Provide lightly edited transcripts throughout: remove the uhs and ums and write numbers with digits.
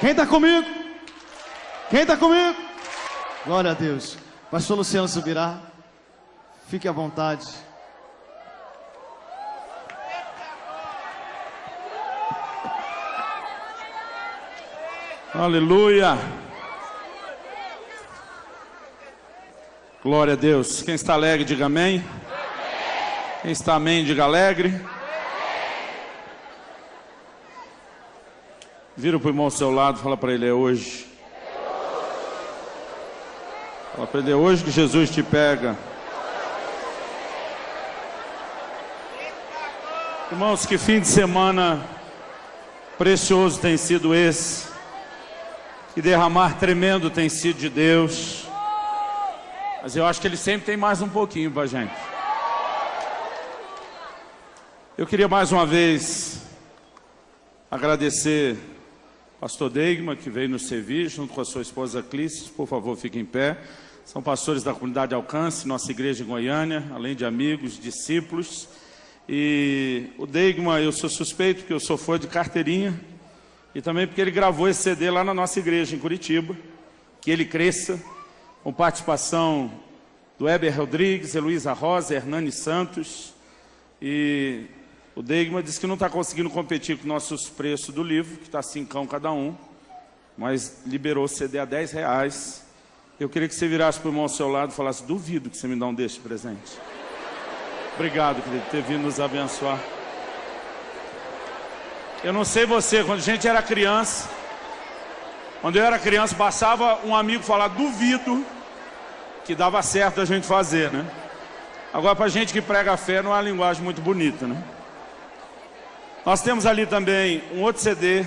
Quem está comigo? Quem está comigo? Glória a Deus. Pastor Luciano subirá. Fique à vontade. Aleluia. Glória a Deus. Quem está alegre, diga amém. Quem está amém, diga alegre. Vira para o irmão ao seu lado, fala para ele, é hoje. Fala para ele, é hoje que Jesus te pega. Irmãos, que fim de semana precioso tem sido esse. Que derramar tremendo tem sido de Deus. Mas eu acho que Ele sempre tem mais um pouquinho para a gente. Eu queria mais uma vez agradecer ao pastor Deigma, que veio nos servir, junto com a sua esposa Clícia. Por favor, fiquem em pé. São pastores da comunidade Alcance, nossa igreja em Goiânia, além de amigos, discípulos. E o Deigma, eu sou suspeito, porque eu sou fã de carteirinha. E também porque ele gravou esse CD lá na nossa igreja em Curitiba. Que ele cresça, com participação do Heber Rodrigues, Heloísa Rosa, Hernani Santos. E o Deigma disse que não está conseguindo competir com nossos preços do livro, que está R$5 cada um, mas liberou o CD a R$10. Eu queria que você virasse para o irmão ao seu lado e falasse, duvido que você me dá um deste presente. Obrigado, querido, por ter vindo nos abençoar. Eu não sei você, quando a gente era criança, quando eu era criança, bastava um amigo falar, duvido, que dava certo a gente fazer, né? Agora, para gente que prega a fé, não é uma linguagem muito bonita, né? Nós temos ali também um outro CD,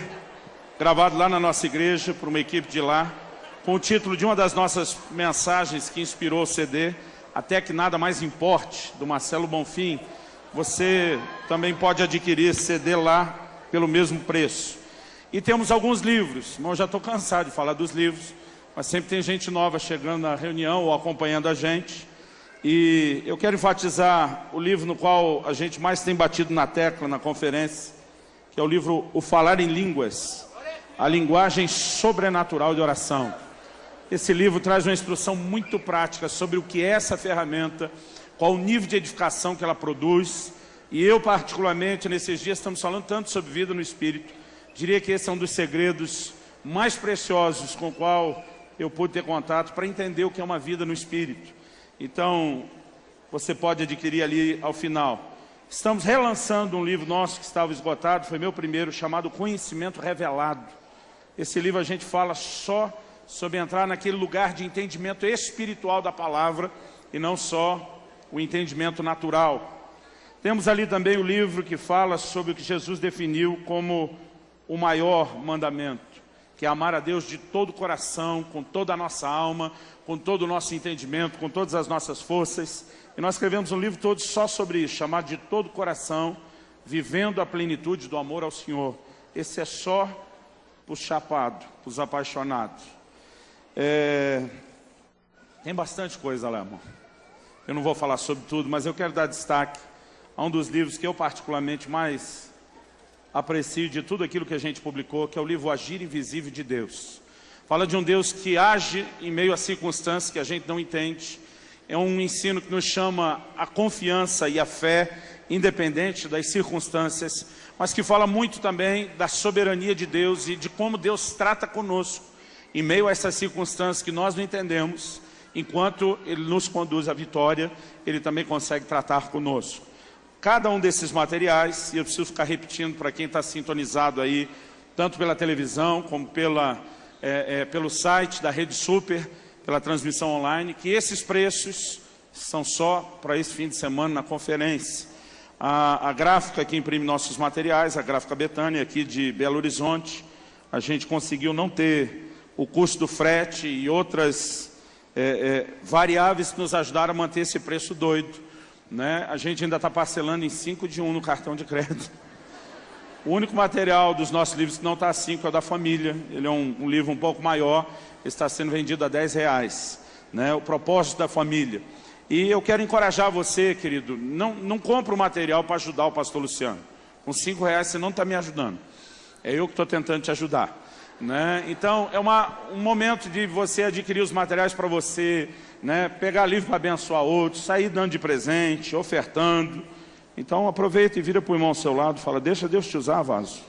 gravado lá na nossa igreja, por uma equipe de lá, com o título de uma das nossas mensagens que inspirou o CD, Até que Nada Mais Importe, do Marcelo Bonfim. Você também pode adquirir esse CD lá pelo mesmo preço. E temos alguns livros, eu já estou cansado de falar dos livros, mas sempre tem gente nova chegando na reunião ou acompanhando a gente. E eu quero enfatizar o livro no qual a gente mais tem batido na tecla na conferência, que é o livro O Falar em Línguas, a linguagem sobrenatural de oração. Esse livro traz uma instrução muito prática sobre o que é essa ferramenta, qual o nível de edificação que ela produz. E eu, particularmente, nesses dias estamos falando tanto sobre vida no Espírito, diria que esse é um dos segredos mais preciosos com o qual eu pude ter contato para entender o que é uma vida no Espírito. Então, você pode adquirir ali ao final. Estamos relançando um livro nosso que estava esgotado, foi meu primeiro, chamado Conhecimento Revelado. Esse livro a gente fala só sobre entrar naquele lugar de entendimento espiritual da palavra e não só o entendimento natural. Temos ali também o livro que fala sobre o que Jesus definiu como o maior mandamento, que é amar a Deus de todo o coração, com toda a nossa alma, com todo o nosso entendimento, com todas as nossas forças. E nós escrevemos um livro todo só sobre isso, chamado De Todo o Coração, Vivendo a Plenitude do Amor ao Senhor. Esse é só para os chapados, para os apaixonados. Tem bastante coisa lá, irmão. Eu não vou falar sobre tudo, mas eu quero dar destaque a um dos livros que eu particularmente mais aprecio de tudo aquilo que a gente publicou, que é o livro Agir Invisível de Deus. Fala de um Deus que age em meio a circunstâncias que a gente não entende. É um ensino que nos chama a confiança e a fé, independente das circunstâncias, mas que fala muito também da soberania de Deus e de como Deus trata conosco em meio a essas circunstâncias que nós não entendemos. Enquanto Ele nos conduz à vitória, Ele também consegue tratar conosco. Cada um desses materiais, e eu preciso ficar repetindo para quem está sintonizado aí, tanto pela televisão como pelo site da Rede Super, pela transmissão online, que esses preços são só para esse fim de semana na conferência. A gráfica que imprime nossos materiais, a gráfica Betânia, aqui de Belo Horizonte, a gente conseguiu não ter o custo do frete e outras variáveis que nos ajudaram a manter esse preço doido. Né? A gente ainda está parcelando em 5 de 1 no cartão de crédito. O único material dos nossos livros que não está a 5 é o da família. Ele é um livro um pouco maior, está sendo vendido a R$10, né? O propósito da família. E eu quero encorajar você, querido, não compre o material para ajudar o pastor Luciano. Com R$5 você não está me ajudando. É eu que estou tentando te ajudar. né? Então é um momento de você adquirir os materiais para você, né? Pegar livro para abençoar outros, sair dando de presente, ofertando. Então aproveita e vira para o irmão ao seu lado e fala: deixa Deus te usar, vaso.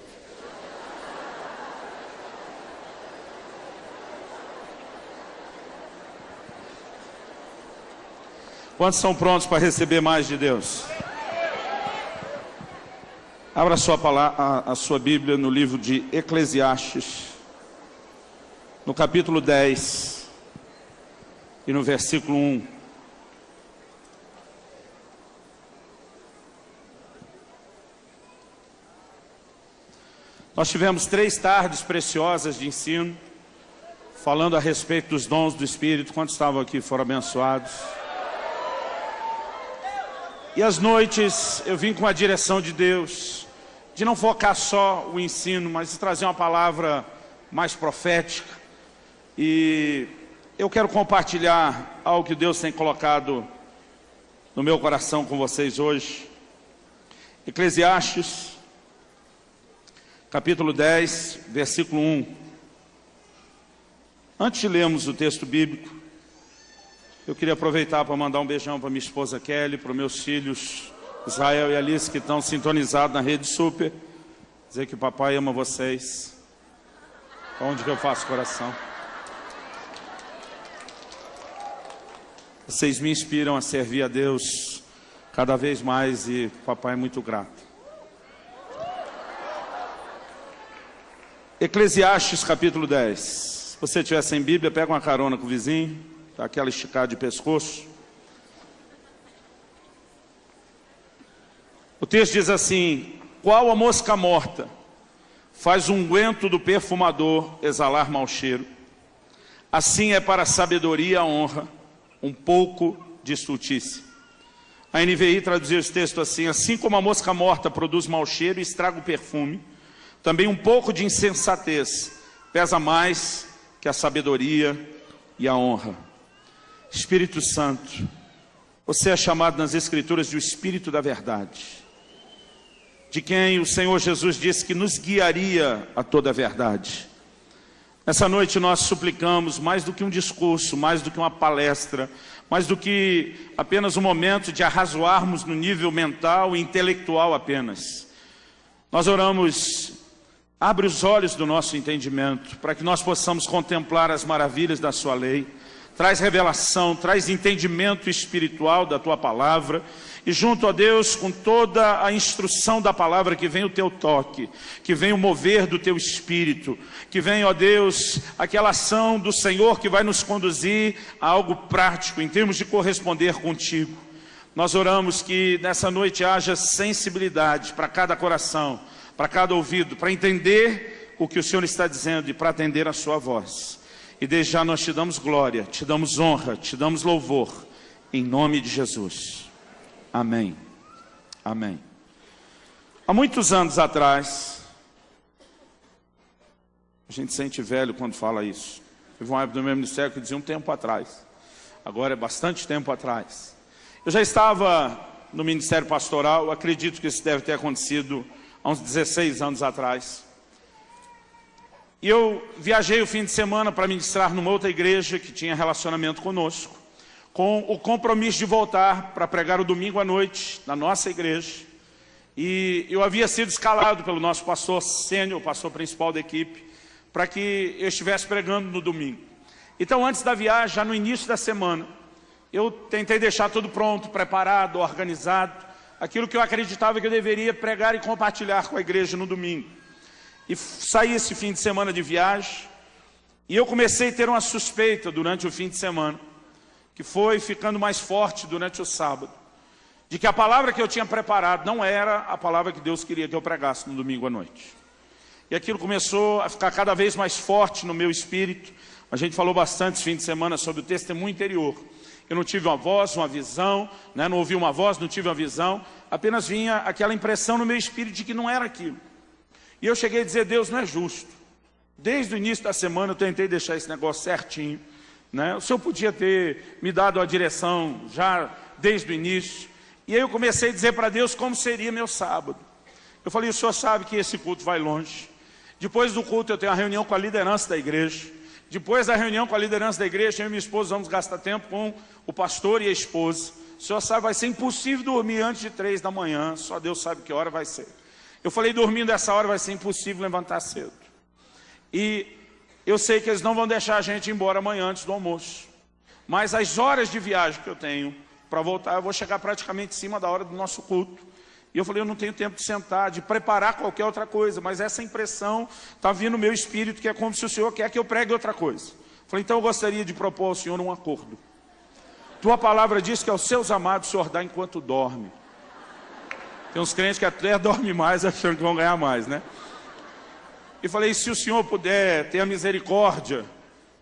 Quantos estão prontos para receber mais de Deus? Abra a sua Bíblia no livro de Eclesiastes, no capítulo 10 e no versículo 1. Nós tivemos 3 tardes preciosas de ensino, falando a respeito dos dons do Espírito. Quantos estavam aqui foram abençoados? E às noites eu vim com a direção de Deus, de não focar só o ensino, mas de trazer uma palavra mais profética. E eu quero compartilhar algo que Deus tem colocado no meu coração com vocês hoje. Eclesiastes, capítulo 10, versículo 1. Antes de lermos o texto bíblico, eu queria aproveitar para mandar um beijão para minha esposa Kelly, para os meus filhos Israel e Alice, que estão sintonizados na Rede Super. Dizer que o papai ama vocês. Onde que eu faço coração? Vocês me inspiram a servir a Deus cada vez mais e o papai é muito grato. Eclesiastes capítulo 10. Se você estiver sem Bíblia, pega uma carona com o vizinho. Tá, aquela esticada de pescoço. O texto diz assim: qual a mosca morta faz o unguento do perfumador exalar mau cheiro, assim é para a sabedoria a honra, um pouco de estultícia. A NVI traduziu esse texto assim: assim como a mosca morta produz mau cheiro e estraga o perfume, também um pouco de insensatez pesa mais que a sabedoria e a honra. Espírito Santo, você é chamado nas Escrituras de o Espírito da verdade, de quem o Senhor Jesus disse que nos guiaria a toda a verdade. Nessa noite nós suplicamos, mais do que um discurso, mais do que uma palestra, mais do que apenas um momento de arrazoarmos no nível mental e intelectual apenas. Nós oramos: abre os olhos do nosso entendimento, para que nós possamos contemplar as maravilhas da sua lei. Traz revelação, traz entendimento espiritual da tua palavra. E junto a Deus, com toda a instrução da palavra, que vem o teu toque, que vem o mover do teu espírito, que vem, ó Deus, aquela ação do Senhor que vai nos conduzir a algo prático, em termos de corresponder contigo. Nós oramos que nessa noite haja sensibilidade para cada coração, para cada ouvido, para entender o que o Senhor está dizendo e para atender a sua voz. E desde já nós te damos glória, te damos honra, te damos louvor, em nome de Jesus. Amém. Amém. Há muitos anos atrás, a gente sente velho quando fala isso. Teve uma época do meu ministério que dizia um tempo atrás. Agora é bastante tempo atrás. Eu já estava no ministério pastoral, acredito que isso deve ter acontecido há uns 16 anos atrás. E eu viajei o fim de semana para ministrar numa outra igreja que tinha relacionamento conosco, com o compromisso de voltar para pregar o domingo à noite na nossa igreja. E eu havia sido escalado pelo nosso pastor sênior, o pastor principal da equipe, para que eu estivesse pregando no domingo. Então, antes da viagem, já no início da semana, eu tentei deixar tudo pronto, preparado, organizado, aquilo que eu acreditava que eu deveria pregar e compartilhar com a igreja no domingo. E saí esse fim de semana de viagem, e eu comecei a ter uma suspeita durante o fim de semana, que foi ficando mais forte durante o sábado, de que a palavra que eu tinha preparado não era a palavra que Deus queria que eu pregasse no domingo à noite. E aquilo começou a ficar cada vez mais forte no meu espírito. A gente falou bastante esse fim de semana sobre o testemunho interior. Eu não tive uma voz, uma visão, né? Não ouvi uma voz, não tive uma visão, apenas vinha aquela impressão no meu espírito de que não era aquilo. E eu cheguei a dizer: Deus, não é justo. Desde o início da semana eu tentei deixar esse negócio certinho, né? O Senhor podia ter me dado a direção já desde o início. E aí eu comecei a dizer para Deus como seria meu sábado. Eu falei: o Senhor sabe que esse culto vai longe. Depois do culto eu tenho a reunião com a liderança da igreja. Depois da reunião com a liderança da igreja, eu e minha esposa vamos gastar tempo com o pastor e a esposa. O senhor sabe, vai ser impossível dormir antes de 3 da manhã, só Deus sabe que hora vai ser. Eu falei, dormindo essa hora vai ser impossível levantar cedo. E eu sei que eles não vão deixar a gente ir embora amanhã antes do almoço. Mas as horas de viagem que eu tenho para voltar, eu vou chegar praticamente em cima da hora do nosso culto. E eu falei, eu não tenho tempo de sentar, de preparar qualquer outra coisa, mas essa impressão está vindo no meu espírito, que é como se o Senhor quer que eu pregue outra coisa. Eu falei, então eu gostaria de propor ao Senhor um acordo. Tua palavra diz que aos seus amados o Senhor dá enquanto dorme. Tem uns crentes que até dormem mais achando que vão ganhar mais, né? E falei, se o Senhor puder ter a misericórdia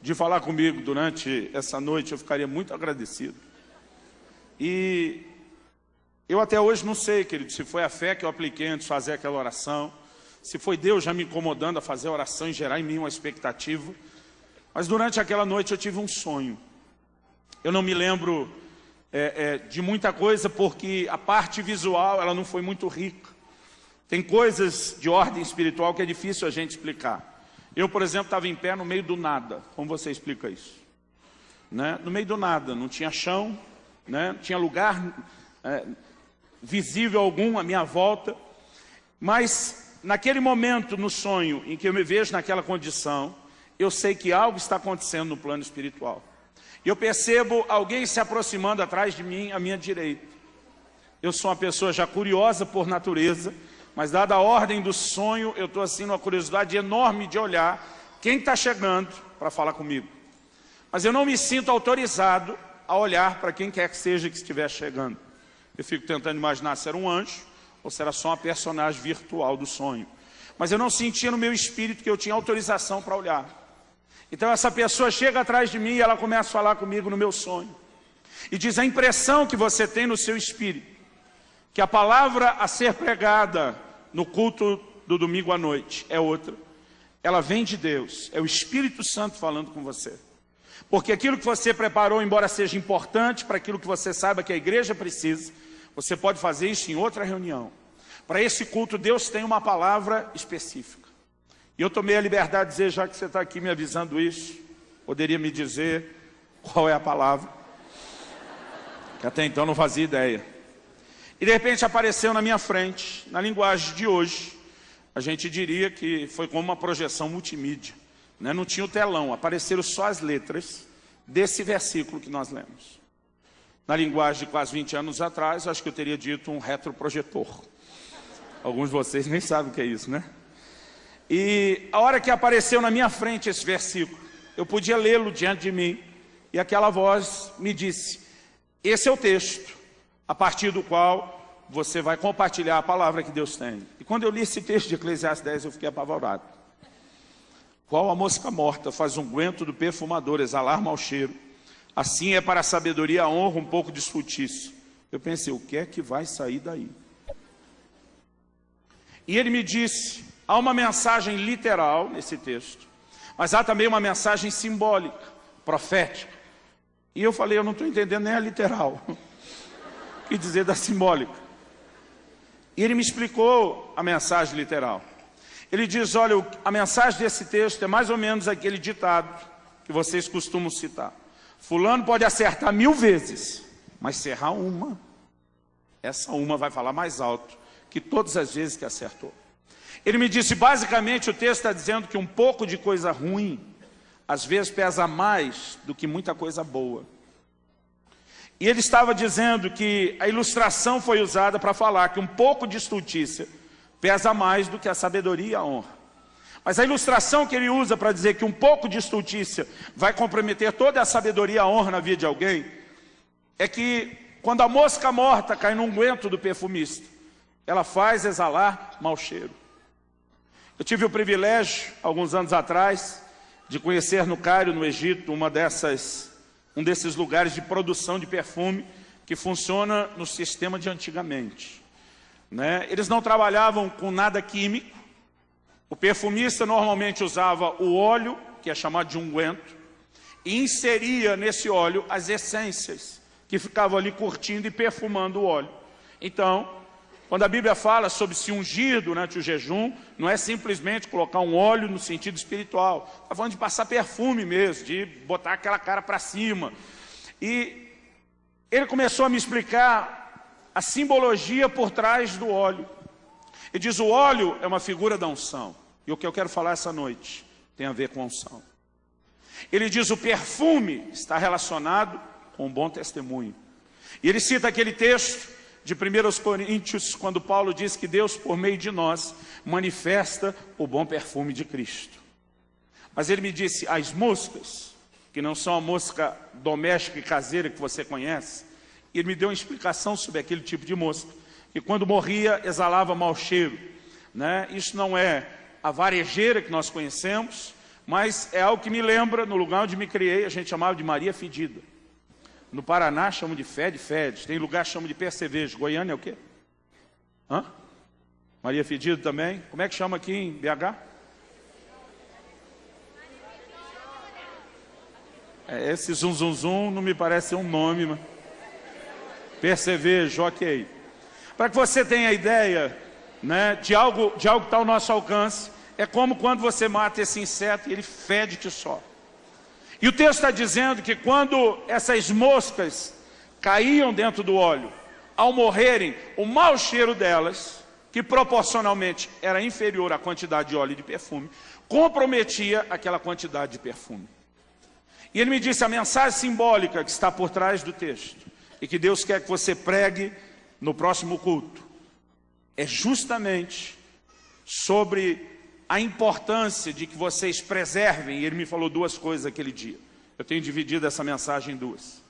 de falar comigo durante essa noite, eu ficaria muito agradecido. E eu até hoje não sei, querido, se foi a fé que eu apliquei antes de fazer aquela oração, se foi Deus já me incomodando a fazer a oração e gerar em mim uma expectativa. Mas durante aquela noite eu tive um sonho. Eu não me lembro de muita coisa, porque a parte visual ela não foi muito rica. Tem coisas de ordem espiritual que é difícil a gente explicar. Eu, por exemplo, estava em pé no meio do nada. Como você explica isso? Né? No meio do nada, não tinha chão, né? Não tinha lugar visível algum à minha volta. Mas naquele momento, no sonho, em que eu me vejo naquela condição, eu sei que algo está acontecendo no plano espiritual. E eu percebo alguém se aproximando atrás de mim, à minha direita. Eu sou uma pessoa já curiosa por natureza, mas dada a ordem do sonho, eu estou assim numa curiosidade enorme de olhar quem está chegando para falar comigo. Mas eu não me sinto autorizado a olhar para quem quer que seja que estiver chegando. Eu fico tentando imaginar se era um anjo ou se era só uma personagem virtual do sonho. Mas eu não sentia no meu espírito que eu tinha autorização para olhar. Então essa pessoa chega atrás de mim e ela começa a falar comigo no meu sonho. E diz, a impressão que você tem no seu espírito, que a palavra a ser pregada no culto do domingo à noite é outra. Ela vem de Deus, é o Espírito Santo falando com você. Porque aquilo que você preparou, embora seja importante para aquilo que você saiba que a igreja precisa, você pode fazer isso em outra reunião. Para esse culto, Deus tem uma palavra específica. E eu tomei a liberdade de dizer, já que você está aqui me avisando isso, poderia me dizer qual é a palavra, que até então não fazia ideia. E de repente apareceu na minha frente, na linguagem de hoje, a gente diria que foi como uma projeção multimídia, né? Não tinha o telão, apareceram só as letras desse versículo que nós lemos. Na linguagem de quase 20 anos atrás, acho que eu teria dito um retroprojetor. Alguns de vocês nem sabem o que é isso, né? E a hora que apareceu na minha frente esse versículo, eu podia lê-lo diante de mim, e aquela voz me disse, esse é o texto, a partir do qual você vai compartilhar a palavra que Deus tem. E quando eu li esse texto de Eclesiastes 10, eu fiquei apavorado. Qual a mosca morta faz unguento do perfumador, exalar mau cheiro, assim é para a sabedoria a honra um pouco de esfutiço. Eu pensei, o que é que vai sair daí? E ele me disse, há uma mensagem literal nesse texto, mas há também uma mensagem simbólica, profética. E eu falei, eu não estou entendendo nem a literal. O que dizer da simbólica? E ele me explicou a mensagem literal. Ele diz, olha, a mensagem desse texto é mais ou menos aquele ditado que vocês costumam citar. Fulano pode acertar 1000 vezes, mas se errar uma, essa uma vai falar mais alto que todas as vezes que acertou. Ele me disse, basicamente o texto está dizendo que um pouco de coisa ruim, às vezes pesa mais do que muita coisa boa. E ele estava dizendo que a ilustração foi usada para falar que um pouco de estultícia pesa mais do que a sabedoria e a honra. Mas a ilustração que ele usa para dizer que um pouco de estultícia vai comprometer toda a sabedoria e a honra na vida de alguém, é que quando a mosca morta cai no unguento do perfumista, ela faz exalar mau cheiro. Eu tive o privilégio, alguns anos atrás, de conhecer no Cairo, no Egito, um desses lugares de produção de perfume que funciona no sistema de antigamente. Né? Eles não trabalhavam com nada químico. O perfumista normalmente usava o óleo, que é chamado de unguento, e inseria nesse óleo as essências, que ficavam ali curtindo e perfumando o óleo. Então, Quando a Bíblia fala sobre se ungir durante o jejum, não é simplesmente colocar um óleo no sentido espiritual. Está falando de passar perfume mesmo, de botar aquela cara para cima. E ele começou a me explicar a simbologia por trás do óleo. Ele diz, o óleo é uma figura da unção. E o que eu quero falar essa noite tem a ver com a unção. Ele diz, o perfume está relacionado com um bom testemunho. E ele cita aquele texto de 1 Coríntios, quando Paulo diz que Deus, por meio de nós, manifesta o bom perfume de Cristo. Mas ele me disse, as moscas, que não são a mosca doméstica e caseira que você conhece, ele me deu uma explicação sobre aquele tipo de mosca, que quando morria exalava mau cheiro, né? Isso não é a varejeira que nós conhecemos, mas é algo que me lembra, no lugar onde me criei, a gente chamava de Maria Fedida. No Paraná chamam de fede, tem lugar que chamam de percevejo. Goiânia é o quê? Hã? Maria Fedida também. Como é que chama aqui em BH? Esse zum não me parece um nome, mas... Percevejo, ok. Para que você tenha ideia, né, de algo que está ao nosso alcance, é como quando você mata esse inseto e ele fede que só. E o texto está dizendo que quando essas moscas caíam dentro do óleo, ao morrerem, o mau cheiro delas, que proporcionalmente era inferior à quantidade de óleo e de perfume, comprometia aquela quantidade de perfume. E ele me disse a mensagem simbólica que está por trás do texto, e que Deus quer que você pregue no próximo culto, é justamente sobre a importância de que vocês preservem, e ele me falou duas coisas aquele dia. Eu tenho dividido essa mensagem em duas.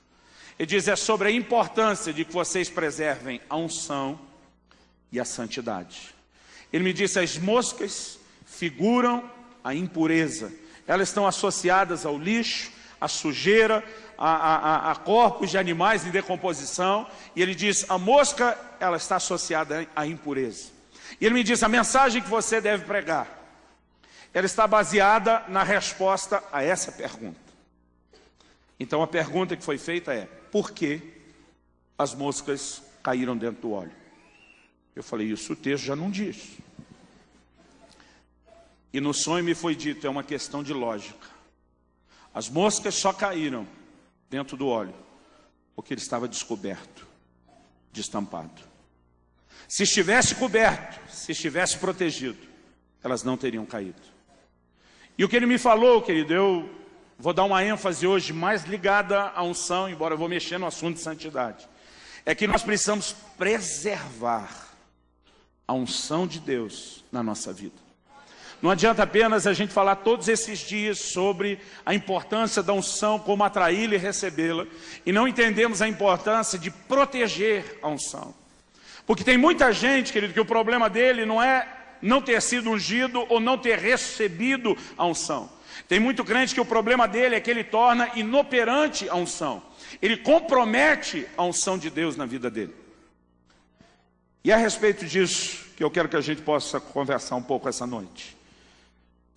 Ele diz, é sobre a importância de que vocês preservem a unção e a santidade. Ele me disse, as moscas figuram a impureza. Elas estão associadas ao lixo, à sujeira, a corpos de animais em decomposição. E ele diz, a mosca, ela está associada à impureza. E ele me diz, a mensagem que você deve pregar, ela está baseada na resposta a essa pergunta. Então a pergunta que foi feita é, por que as moscas caíram dentro do óleo? Eu falei, isso o texto já não diz. E no sonho me foi dito, é uma questão de lógica. As moscas só caíram dentro do óleo porque ele estava descoberto, destampado. Se estivesse coberto, se estivesse protegido, elas não teriam caído. E o que ele me falou, querido, eu vou dar uma ênfase hoje mais ligada à unção, embora eu vou mexer no assunto de santidade, é que nós precisamos preservar a unção de Deus na nossa vida. Não adianta apenas a gente falar todos esses dias sobre a importância da unção, como atraí-la e recebê-la, e não entendemos a importância de proteger a unção. Porque tem muita gente, querido, que o problema dele não é não ter sido ungido ou não ter recebido a unção. Tem muito crente que o problema dele é que ele torna inoperante a unção. Ele compromete a unção de Deus na vida dele. E é a respeito disso que eu quero que a gente possa conversar um pouco essa noite.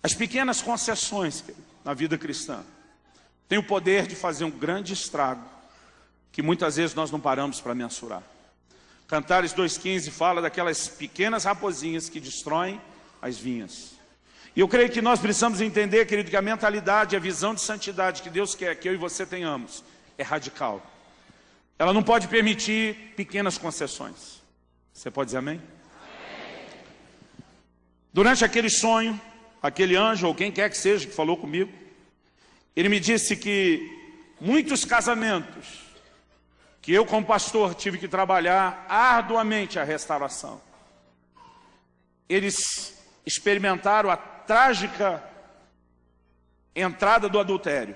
As pequenas concessões, querido, na vida cristã têm o poder de fazer um grande estrago que muitas vezes nós não paramos para mensurar. Cantares 2,15 fala daquelas pequenas raposinhas que destroem as vinhas. E eu creio que nós precisamos entender, querido, que a mentalidade, a visão de santidade que Deus quer que eu e você tenhamos é radical. Ela não pode permitir pequenas concessões. Você pode dizer amém? Amém. Durante aquele sonho, aquele anjo, ou quem quer que seja que falou comigo, ele me disse que muitos casamentos que eu como pastor tive que trabalhar arduamente a restauração, eles experimentaram a trágica entrada do adultério.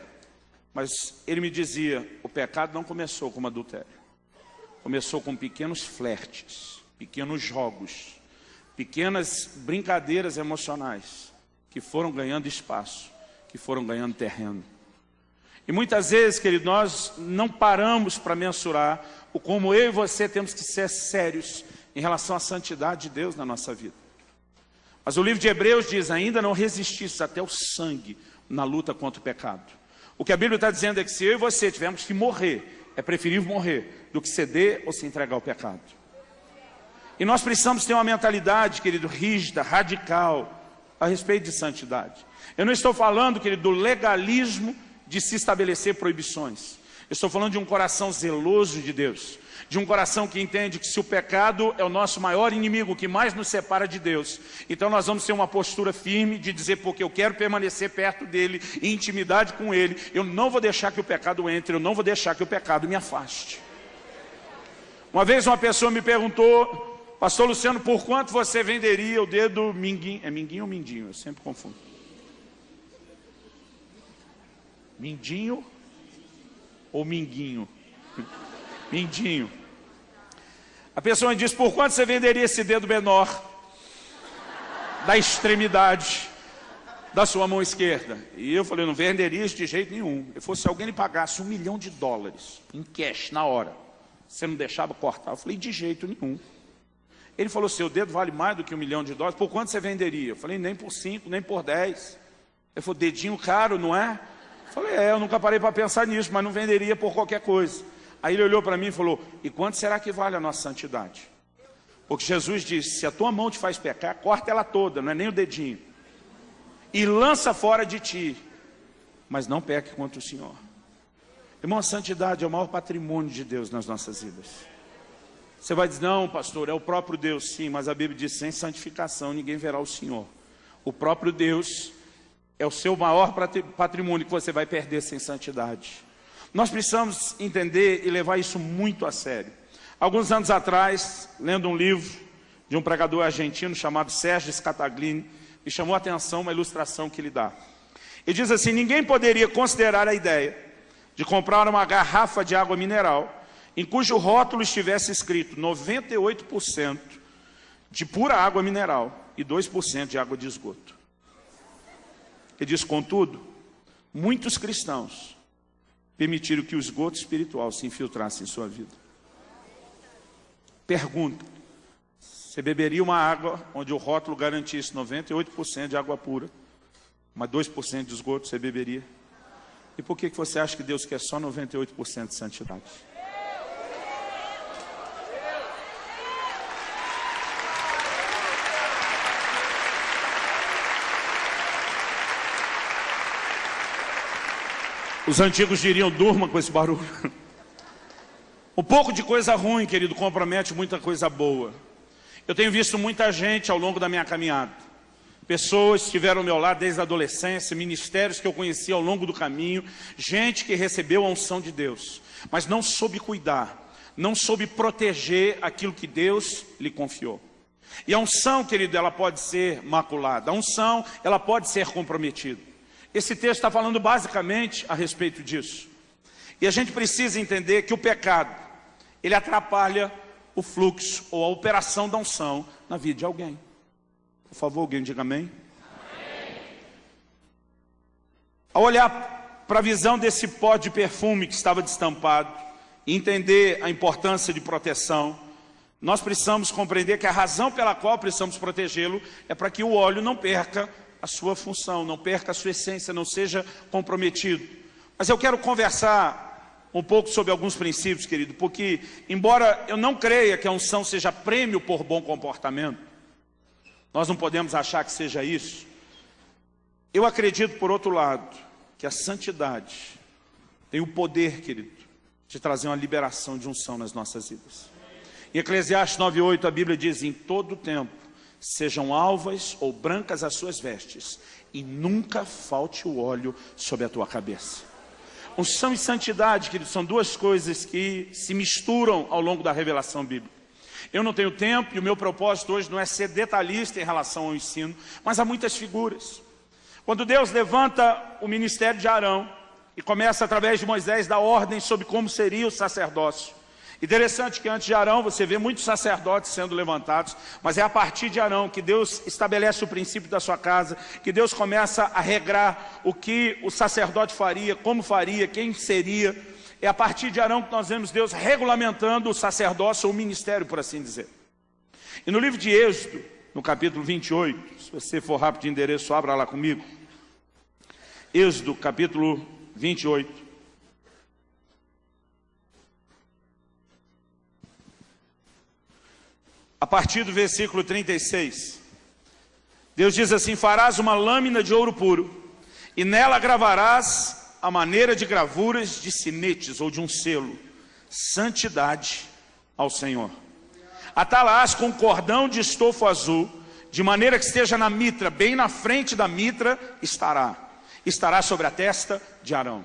Mas ele me dizia, o pecado não começou como adultério. Começou com pequenos flertes, pequenos jogos, pequenas brincadeiras emocionais que foram ganhando espaço, que foram ganhando terreno. E muitas vezes, querido, nós não paramos para mensurar o como eu e você temos que ser sérios em relação à santidade de Deus na nossa vida. Mas o livro de Hebreus diz, ainda não resististes até o sangue na luta contra o pecado. O que a Bíblia está dizendo é que se eu e você tivermos que morrer, é preferível morrer do que ceder ou se entregar ao pecado. E nós precisamos ter uma mentalidade, querido, rígida, radical, a respeito de santidade. Eu não estou falando, querido, do legalismo de se estabelecer proibições. Eu estou falando de um coração zeloso de Deus, de um coração que entende que se o pecado é o nosso maior inimigo, o que mais nos separa de Deus, então nós vamos ter uma postura firme de dizer, porque eu quero permanecer perto dele, em intimidade com ele, eu não vou deixar que o pecado entre, eu não vou deixar que o pecado me afaste. Uma vez uma pessoa me perguntou, pastor Luciano, por quanto você venderia o dedo minguinho? É minguinho ou mindinho? Eu sempre confundo. Mindinho ou minguinho? Mindinho. A pessoa me diz, por quanto você venderia esse dedo menor da extremidade da sua mão esquerda? E eu falei, não venderia isso de jeito nenhum. Se alguém lhe pagasse $1 milhão em cash, na hora, você não deixava cortar? Eu falei, de jeito nenhum. Ele falou, seu dedo vale mais do que $1 milhão, por quanto você venderia? Eu falei, nem por 5, nem por 10. Ele falou, dedinho caro, não é? Eu falei, eu nunca parei para pensar nisso, mas não venderia por qualquer coisa. Aí ele olhou para mim e falou, e quanto será que vale a nossa santidade? Porque Jesus disse, se a tua mão te faz pecar, corta ela toda, não é nem o dedinho. E lança fora de ti, mas não peque contra o Senhor. Irmão, a santidade é o maior patrimônio de Deus nas nossas vidas. Você vai dizer, não, pastor, é o próprio Deus. Sim, mas a Bíblia diz, sem santificação ninguém verá o Senhor. O próprio Deus é o seu maior patrimônio que você vai perder sem santidade. Nós precisamos entender e levar isso muito a sério. Alguns anos atrás, lendo um livro de um pregador argentino chamado Sérgio Scataglini, me chamou a atenção uma ilustração que ele dá. Ele diz assim, ninguém poderia considerar a ideia de comprar uma garrafa de água mineral em cujo rótulo estivesse escrito 98% de pura água mineral e 2% de água de esgoto. Ele diz, contudo, muitos cristãos permitiram que o esgoto espiritual se infiltrasse em sua vida. Pergunta, você beberia uma água onde o rótulo garantisse 98% de água pura, mas 2% de esgoto você beberia? E por que você acha que Deus quer só 98% de santidade? Os antigos diriam, durma com esse barulho. Um pouco de coisa ruim, querido, compromete muita coisa boa. Eu tenho visto muita gente ao longo da minha caminhada. Pessoas que estiveram ao meu lado desde a adolescência, ministérios que eu conheci ao longo do caminho, gente que recebeu a unção de Deus, mas não soube cuidar, não soube proteger aquilo que Deus lhe confiou. E a unção, querido, ela pode ser maculada, a unção, ela pode ser comprometida. Esse texto está falando basicamente a respeito disso. E a gente precisa entender que o pecado, ele atrapalha o fluxo ou a operação da unção na vida de alguém. Por favor, alguém diga amém. Amém. Ao olhar para a visão desse pó de perfume que estava destampado, e entender a importância de proteção, nós precisamos compreender que a razão pela qual precisamos protegê-lo é para que o óleo não perca a sua função, não perca a sua essência, não seja comprometido. Mas eu quero conversar um pouco sobre alguns princípios, querido, porque, embora eu não creia que a unção seja prêmio por bom comportamento, nós não podemos achar que seja isso. Eu acredito, por outro lado, que a santidade tem o poder, querido, de trazer uma liberação de unção nas nossas vidas. Em Eclesiastes 9:8, a Bíblia diz, em todo tempo, sejam alvas ou brancas as suas vestes, e nunca falte o óleo sobre a tua cabeça. Unção e santidade, querido, são duas coisas que se misturam ao longo da revelação bíblica. Eu não tenho tempo e o meu propósito hoje não é ser detalhista em relação ao ensino, mas há muitas figuras. Quando Deus levanta o ministério de Arão e começa através de Moisés dar ordem sobre como seria o sacerdócio. Interessante que antes de Arão você vê muitos sacerdotes sendo levantados, mas é a partir de Arão que Deus estabelece o princípio da sua casa, que Deus começa a regrar o que o sacerdote faria, como faria, quem seria. É a partir de Arão que nós vemos Deus regulamentando o sacerdócio ou o ministério, por assim dizer. E no livro de Êxodo, no capítulo 28, se você for rápido de endereço, abra lá comigo. Êxodo, capítulo 28. A partir do versículo 36. Deus diz assim: farás uma lâmina de ouro puro, e nela gravarás a maneira de gravuras de sinetes ou de um selo, santidade ao Senhor. Atalás com cordão de estofo azul, de maneira que esteja na mitra, bem na frente da mitra estará sobre a testa de Arão.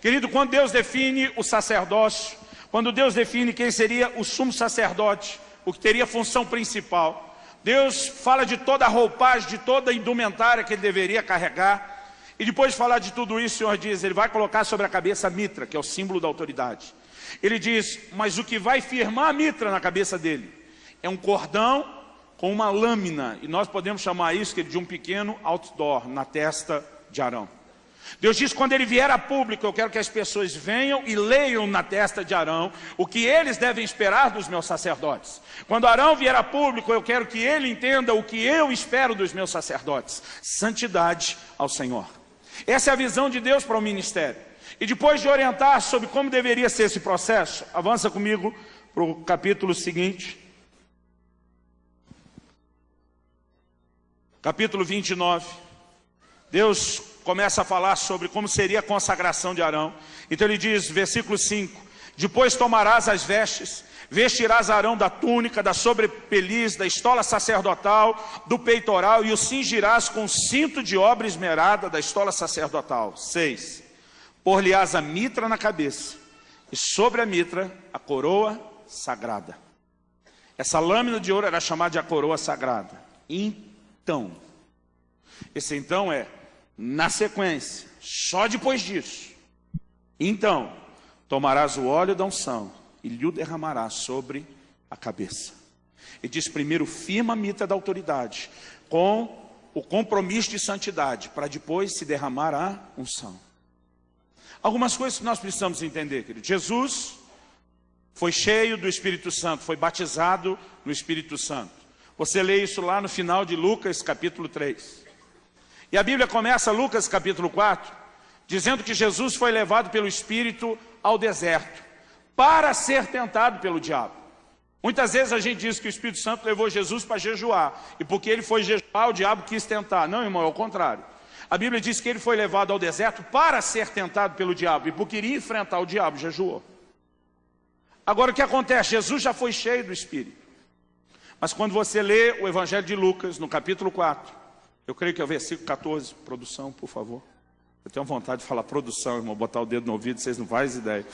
Querido, quando Deus define o sacerdócio, quando Deus define quem seria o sumo sacerdote, o que teria função principal, Deus fala de toda a roupagem, de toda a indumentária que ele deveria carregar, e depois de falar de tudo isso, o Senhor diz, ele vai colocar sobre a cabeça a mitra, que é o símbolo da autoridade. Ele diz, mas o que vai firmar a mitra na cabeça dele é um cordão com uma lâmina, e nós podemos chamar isso de um pequeno outdoor na testa de Arão. Deus diz, quando ele vier a público, eu quero que as pessoas venham e leiam na testa de Arão o que eles devem esperar dos meus sacerdotes. Quando Arão vier a público, eu quero que ele entenda o que eu espero dos meus sacerdotes. Santidade ao Senhor. Essa é a visão de Deus para o ministério. E depois de orientar sobre como deveria ser esse processo, avança comigo para o capítulo seguinte. Capítulo 29. Deus começa a falar sobre como seria a consagração de Arão. Então ele diz, versículo 5, depois tomarás as vestes, vestirás Arão da túnica, da sobrepeliz, da estola sacerdotal, do peitoral, e o cingirás com cinto de obra esmerada da estola sacerdotal. 6, por-lhe-ás a mitra na cabeça, e sobre a mitra a coroa sagrada. Essa lâmina de ouro era chamada de a coroa sagrada. Então, esse então é na sequência, só depois disso. Então, tomarás o óleo da unção e lhe o derramarás sobre a cabeça. E diz, primeiro firma a mitra da autoridade, com o compromisso de santidade, para depois se derramar a unção. Algumas coisas que nós precisamos entender, querido. Jesus foi cheio do Espírito Santo, foi batizado no Espírito Santo. Você lê isso lá no final de Lucas capítulo 3. E a Bíblia começa, Lucas capítulo 4, dizendo que Jesus foi levado pelo Espírito ao deserto, para ser tentado pelo diabo. Muitas vezes a gente diz que o Espírito Santo levou Jesus para jejuar, e porque ele foi jejuar, o diabo quis tentar. Não, irmão, é o contrário. A Bíblia diz que ele foi levado ao deserto para ser tentado pelo diabo, e porque iria enfrentar o diabo, jejuou. Agora o que acontece? Jesus já foi cheio do Espírito. Mas quando você lê o Evangelho de Lucas, no capítulo 4, eu creio que é o versículo 14, produção, por favor. Eu tenho vontade de falar produção, irmão, botar o dedo no ouvido, vocês não fazem ideia.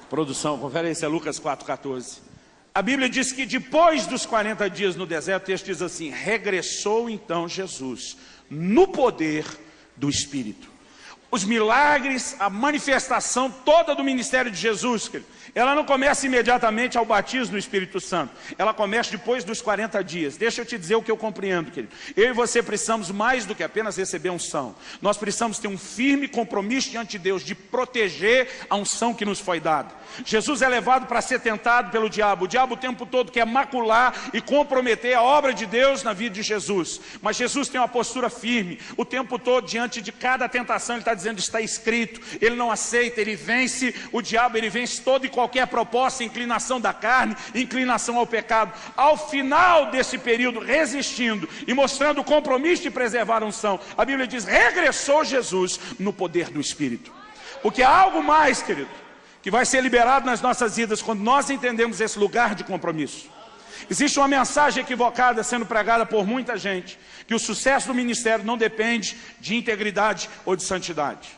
Produção, confere aí se é Lucas 4,14. A Bíblia diz que depois dos 40 dias no deserto, o texto diz assim, regressou então Jesus, no poder do Espírito. Os milagres, a manifestação toda do ministério de Jesus, querido, ela não começa imediatamente ao batismo do Espírito Santo. Ela começa depois dos 40 dias. Deixa eu te dizer o que eu compreendo, querido. Eu e você precisamos mais do que apenas receber unção. Nós precisamos ter um firme compromisso diante de Deus de proteger a unção que nos foi dada. Jesus é levado para ser tentado pelo diabo. O diabo o tempo todo quer macular e comprometer a obra de Deus na vida de Jesus. Mas Jesus tem uma postura firme. O tempo todo, diante de cada tentação, ele está dizendo, está escrito. Ele não aceita, ele vence o diabo, ele vence todo e qualquer proposta, inclinação da carne, inclinação ao pecado. Ao final desse período, resistindo e mostrando o compromisso de preservar a unção, a Bíblia diz, regressou Jesus no poder do Espírito. Porque há algo mais, querido, que vai ser liberado nas nossas vidas quando nós entendemos esse lugar de compromisso. Existe uma mensagem equivocada sendo pregada por muita gente, que o sucesso do ministério não depende de integridade ou de santidade.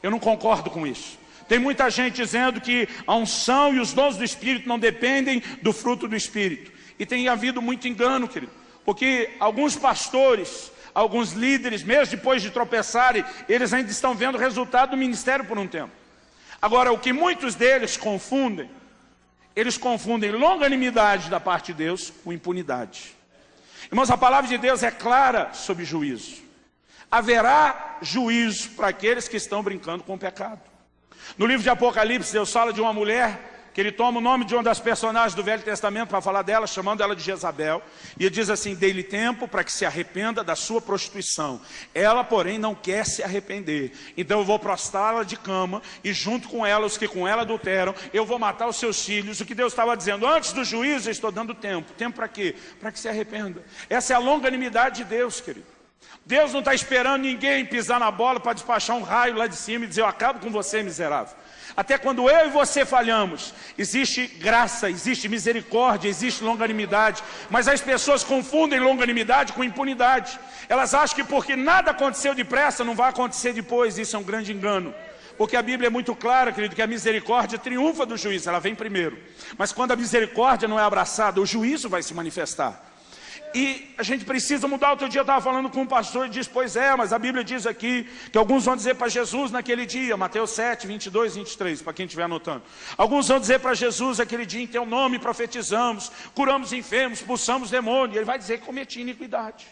Eu não concordo com isso. Tem muita gente dizendo que a unção e os dons do Espírito não dependem do fruto do Espírito. E tem havido muito engano, querido. Porque alguns pastores, alguns líderes, mesmo depois de tropeçarem, eles ainda estão vendo o resultado do ministério por um tempo. Agora, o que muitos deles confundem, eles confundem longanimidade da parte de Deus com impunidade. Irmãos, a palavra de Deus é clara sobre juízo. Haverá juízo para aqueles que estão brincando com o pecado. No livro de Apocalipse, Deus fala de uma mulher que ele toma o nome de uma das personagens do Velho Testamento para falar dela, chamando ela de Jezabel, e ele diz assim: dê-lhe tempo para que se arrependa da sua prostituição. Ela, porém, não quer se arrepender. Então eu vou prostrá-la de cama, e junto com ela, os que com ela adulteram, eu vou matar os seus filhos. O que Deus estava dizendo: antes do juízo eu estou dando tempo. Tempo para quê? Para que se arrependa. Essa é a longanimidade de Deus, querido. Deus não está esperando ninguém pisar na bola para despachar um raio lá de cima e dizer: eu acabo com você, miserável. Até quando eu e você falhamos, existe graça, existe misericórdia, existe longanimidade. Mas as pessoas confundem longanimidade com impunidade. Elas acham que porque nada aconteceu depressa, não vai acontecer depois. Isso é um grande engano. Porque a Bíblia é muito clara, querido, que a misericórdia triunfa do juízo, ela vem primeiro. Mas quando a misericórdia não é abraçada, o juízo vai se manifestar. E a gente precisa mudar. Outro dia eu estava falando com um pastor e disse: pois é, mas a Bíblia diz aqui que alguns vão dizer para Jesus naquele dia, Mateus 7, 22, 23, para quem estiver anotando. Alguns vão dizer para Jesus aquele dia: em teu nome profetizamos, curamos enfermos, expulsamos demônios. E ele vai dizer que cometi iniquidade.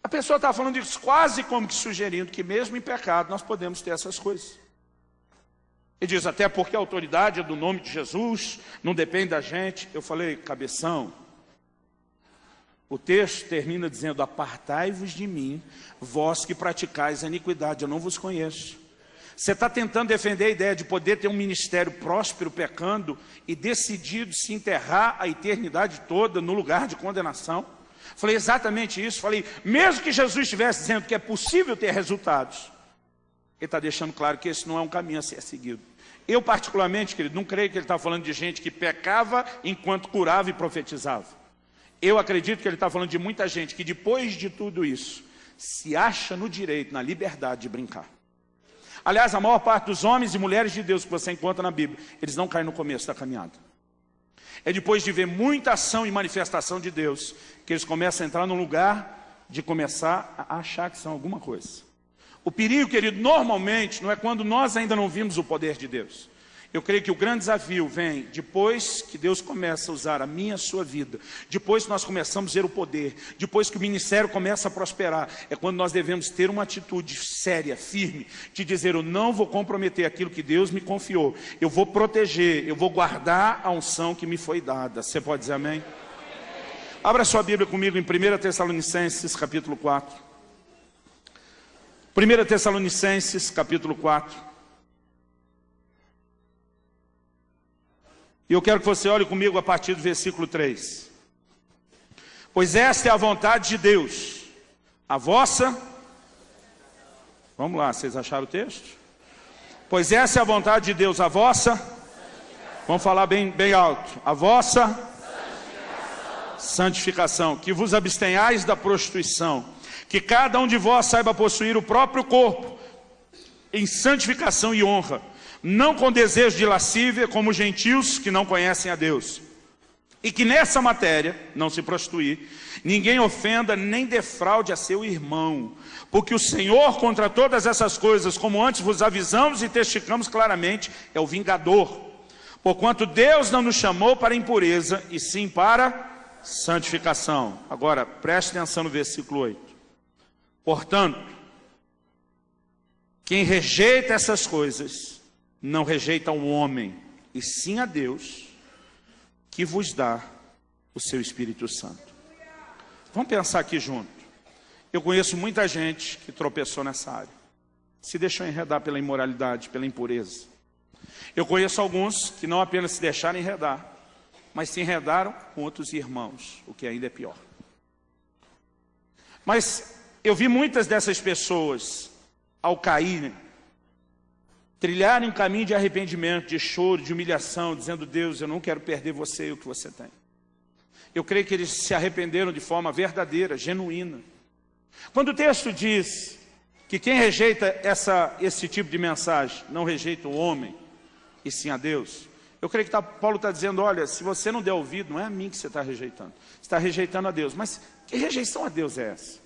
A pessoa está falando isso quase como que sugerindo que mesmo em pecado nós podemos ter essas coisas. Ele diz: até porque a autoridade é do nome de Jesus, não depende da gente. Eu falei: cabeção, o texto termina dizendo: apartai-vos de mim, vós que praticais a iniquidade, eu não vos conheço. Você está tentando defender a ideia de poder ter um ministério próspero pecando e decidido se enterrar a eternidade toda no lugar de condenação? Falei exatamente isso. Falei, mesmo que Jesus estivesse dizendo que é possível ter resultados, ele está deixando claro que esse não é um caminho a ser seguido. Eu particularmente, querido, não creio que ele está falando de gente que pecava enquanto curava e profetizava. Eu acredito que ele está falando de muita gente que depois de tudo isso se acha no direito, na liberdade de brincar. Aliás, a maior parte dos homens e mulheres de Deus que você encontra na Bíblia, eles não caem no começo da caminhada. É depois de ver muita ação e manifestação de Deus que eles começam a entrar num lugar de começar a achar que são alguma coisa. O perigo, querido, normalmente não é quando nós ainda não vimos o poder de Deus. Eu creio que o grande desafio vem depois que Deus começa a usar a minha e a sua vida, depois que nós começamos a ver o poder, depois que o ministério começa a prosperar, é quando nós devemos ter uma atitude séria, firme, de dizer: eu não vou comprometer aquilo que Deus me confiou, eu vou proteger, eu vou guardar a unção que me foi dada. Você pode dizer amém? Abra sua Bíblia comigo em 1 Tessalonicenses capítulo 4. 1 Tessalonicenses capítulo 4. E eu quero que você olhe comigo a partir do versículo 3. Pois esta é a vontade de Deus, a vossa... Vamos lá, vocês acharam o texto? Pois essa é a vontade de Deus, a vossa... Vamos falar bem alto. A vossa... santificação. Que vos abstenhais da prostituição. Que cada um de vós saiba possuir o próprio corpo em santificação e honra, não com desejo de lascívia, como os gentios que não conhecem a Deus. E que nessa matéria, não se prostituir, ninguém ofenda nem defraude a seu irmão. Porque o Senhor, contra todas essas coisas, como antes vos avisamos e testificamos claramente, é o vingador. Porquanto Deus não nos chamou para impureza, e sim para santificação. Agora, preste atenção no versículo 8. Portanto, quem rejeita essas coisas, não rejeita o homem, e sim a Deus, que vos dá o seu Espírito Santo. Vamos pensar aqui junto. Eu conheço muita gente que tropeçou nessa área, se deixou enredar pela imoralidade, pela impureza. Eu conheço alguns que não apenas se deixaram enredar, mas se enredaram com outros irmãos, o que ainda é pior. Mas eu vi muitas dessas pessoas, ao caírem, trilharem um caminho de arrependimento, de choro, de humilhação, dizendo: Deus, eu não quero perder você e o que você tem. Eu creio que eles se arrependeram de forma verdadeira, genuína. Quando o texto diz que quem rejeita esse tipo de mensagem, não rejeita o homem, e sim a Deus, eu creio que Paulo está dizendo: olha, se você não der ouvido, não é a mim que você está rejeitando, você está rejeitando a Deus. Mas que rejeição a Deus é essa?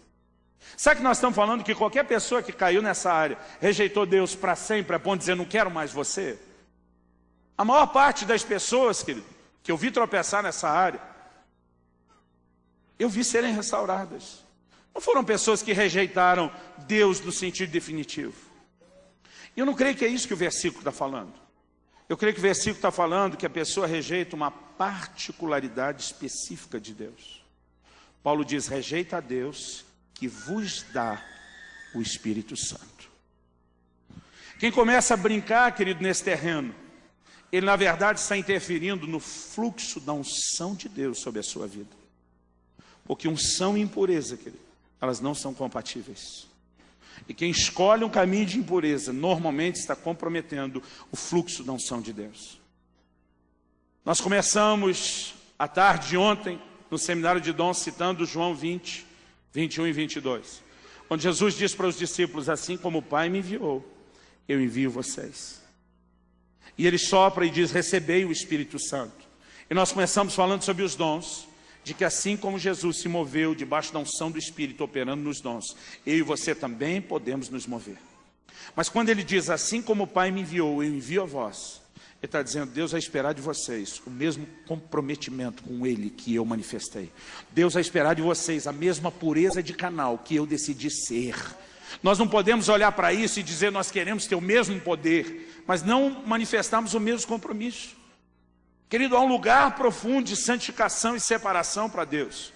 Sabe que nós estamos falando que qualquer pessoa que caiu nessa área, rejeitou Deus para sempre, a ponto de dizer: não quero mais você? A maior parte das pessoas, querido, que eu vi tropeçar nessa área, eu vi serem restauradas. Não foram pessoas que rejeitaram Deus no sentido definitivo. Eu não creio que é isso que o versículo está falando. Eu creio que o versículo está falando que a pessoa rejeita uma particularidade específica de Deus. Paulo diz, rejeita a Deus que vos dá o Espírito Santo. Quem começa a brincar, querido, nesse terreno, ele na verdade está interferindo no fluxo da unção de Deus sobre a sua vida. Porque unção e impureza, querido, elas não são compatíveis. E quem escolhe um caminho de impureza, normalmente está comprometendo o fluxo da unção de Deus. Nós começamos a tarde de ontem, no seminário de dons, citando João 20, 21 e 22. Onde Jesus diz para os discípulos, assim como o Pai me enviou, eu envio vocês. E ele sopra e diz, recebei o Espírito Santo. E nós começamos falando sobre os dons, de que assim como Jesus se moveu debaixo da unção do Espírito operando nos dons, eu e você também podemos nos mover. Mas quando ele diz, assim como o Pai me enviou, eu envio a vós, ele está dizendo, Deus vai esperar de vocês o mesmo comprometimento com Ele que eu manifestei. Deus vai esperar de vocês a mesma pureza de canal que eu decidi ser. Nós não podemos olhar para isso e dizer, nós queremos ter o mesmo poder, mas não manifestamos o mesmo compromisso. Querido, há um lugar profundo de santificação e separação para Deus.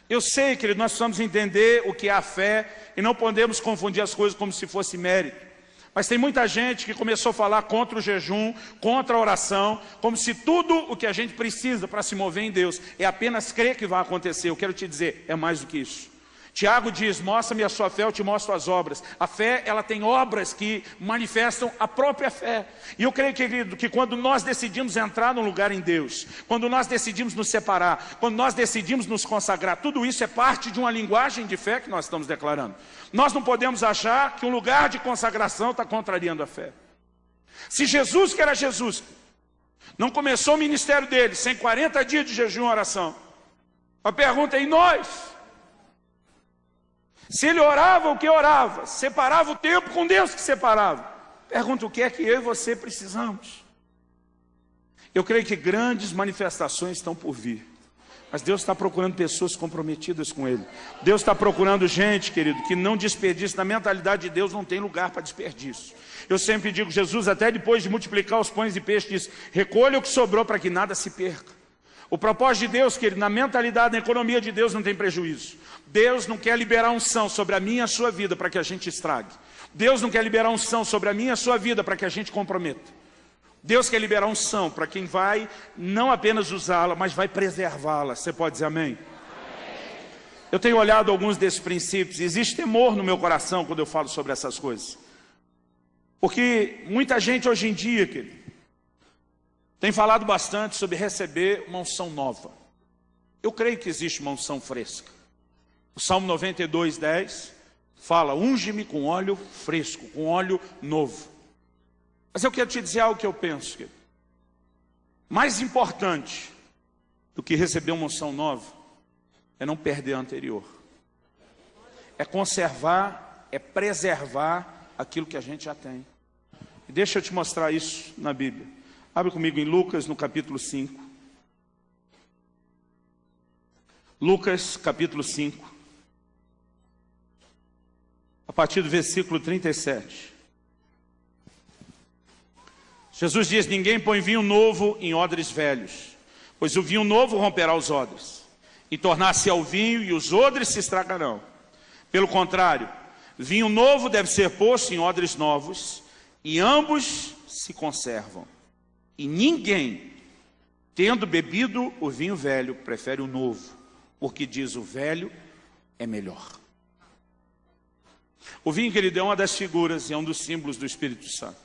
Eu sei, querido, nós precisamos entender o que é a fé e não podemos confundir as coisas como se fosse mérito. Mas tem muita gente que começou a falar contra o jejum, contra a oração, como se tudo o que a gente precisa para se mover em Deus é apenas crer que vai acontecer. Eu quero te dizer, é mais do que isso. Tiago diz, mostra-me a sua fé, eu te mostro as obras. A fé, ela tem obras que manifestam a própria fé. E eu creio, querido, que quando nós decidimos entrar num lugar em Deus, quando nós decidimos nos separar, quando nós decidimos nos consagrar, tudo isso é parte de uma linguagem de fé que nós estamos declarando. Nós não podemos achar que um lugar de consagração está contrariando a fé. Se Jesus, que era Jesus, não começou o ministério dele sem 40 dias de jejum e oração, a pergunta é, e nós? Se ele orava o que orava, separava o tempo com Deus que separava, pergunta o que é que eu e você precisamos. Eu creio que grandes manifestações estão por vir, mas Deus está procurando pessoas comprometidas com Ele. Deus está procurando gente, querido, que não desperdice. Na mentalidade de Deus não tem lugar para desperdício. Eu sempre digo, Jesus até depois de multiplicar os pães e peixes diz, recolha o que sobrou para que nada se perca. O propósito de Deus, querido, na mentalidade, na economia de Deus não tem prejuízo. Deus não quer liberar unção sobre a minha e a sua vida para que a gente estrague. Deus não quer liberar unção sobre a minha e a sua vida para que a gente comprometa. Deus quer liberar unção para quem vai não apenas usá-la, mas vai preservá-la. Você pode dizer amém? Eu tenho olhado alguns desses princípios. Existe temor no meu coração quando eu falo sobre essas coisas. Porque muita gente hoje em dia, querido, tem falado bastante sobre receber uma unção nova. Eu creio que existe uma unção fresca. O Salmo 92, 10 fala, unge-me com óleo fresco, com óleo novo. Mas eu quero te dizer algo que eu penso, querido. Mais importante do que receber uma unção nova é não perder a anterior. É conservar, é preservar aquilo que a gente já tem. E deixa eu te mostrar isso na Bíblia. Abre comigo em Lucas, no capítulo 5. Lucas, capítulo 5. A partir do versículo 37. Jesus diz, ninguém põe vinho novo em odres velhos, pois o vinho novo romperá os odres, e tornar-se ao vinho, e os odres se estragarão. Pelo contrário, vinho novo deve ser posto em odres novos, e ambos se conservam. E ninguém, tendo bebido o vinho velho, prefere o novo, porque diz o velho é melhor. O vinho, querido, é uma das figuras e é um dos símbolos do Espírito Santo.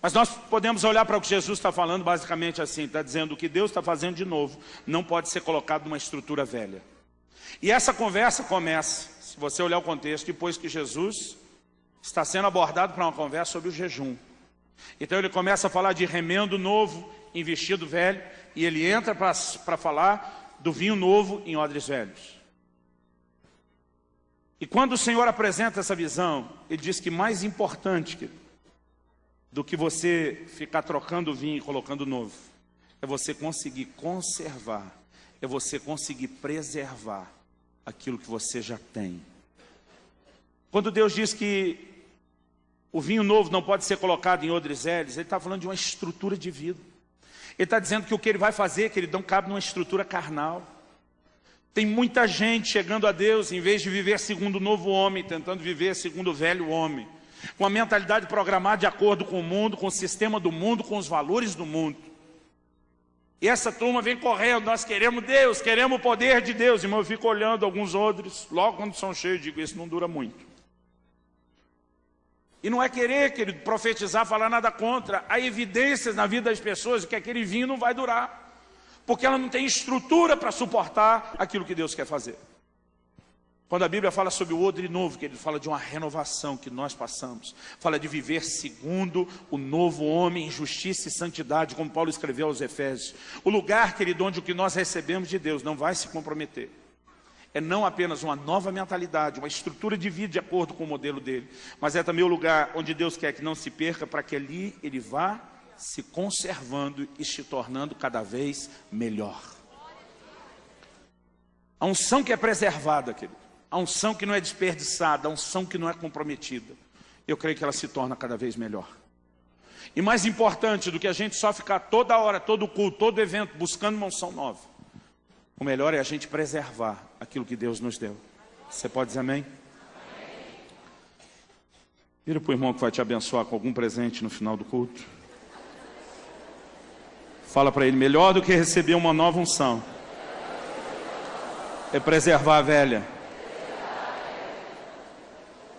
Mas nós podemos olhar para o que Jesus está falando basicamente assim, está dizendo o que Deus está fazendo de novo, não pode ser colocado numa estrutura velha. E essa conversa começa, se você olhar o contexto, depois que Jesus está sendo abordado para uma conversa sobre o jejum. Então ele começa a falar de remendo novo em vestido velho, e ele entra para falar do vinho novo em odres velhos. E quando o Senhor apresenta essa visão, ele diz que mais importante do que você ficar trocando vinho e colocando novo, é você conseguir conservar, é você conseguir preservar aquilo que você já tem. Quando Deus diz que o vinho novo não pode ser colocado em odres velhos. Ele está falando de uma estrutura de vida. Ele está dizendo que o que ele vai fazer, queridão, cabe numa estrutura carnal. Tem muita gente chegando a Deus, em vez de viver segundo o novo homem, tentando viver segundo o velho homem, com a mentalidade programada de acordo com o mundo, com o sistema do mundo, com os valores do mundo. E essa turma vem correndo, nós queremos Deus, queremos o poder de Deus. Irmão, eu fico olhando alguns odres, logo quando são cheios, digo, isso não dura muito. E não é querer, querido, profetizar, falar nada contra. Há evidências na vida das pessoas de que aquele vinho não vai durar, porque ela não tem estrutura para suportar aquilo que Deus quer fazer. Quando a Bíblia fala sobre o odre novo, que ele fala de uma renovação que nós passamos, fala de viver segundo o novo homem em justiça e santidade, como Paulo escreveu aos Efésios. O lugar, querido, onde o que nós recebemos de Deus não vai se comprometer. É não apenas uma nova mentalidade, uma estrutura de vida de acordo com o modelo dele, mas é também o lugar onde Deus quer que não se perca, para que ali ele vá se conservando e se tornando cada vez melhor. A unção que é preservada, querido, a unção que não é desperdiçada, a unção que não é comprometida, eu creio que ela se torna cada vez melhor. E mais importante do que a gente só ficar toda hora, todo culto, todo evento, buscando uma unção nova, o melhor é a gente preservar aquilo que Deus nos deu. Você pode dizer amém? Vira para o irmão que vai te abençoar com algum presente no final do culto. Fala para ele, melhor do que receber uma nova unção é preservar a velha.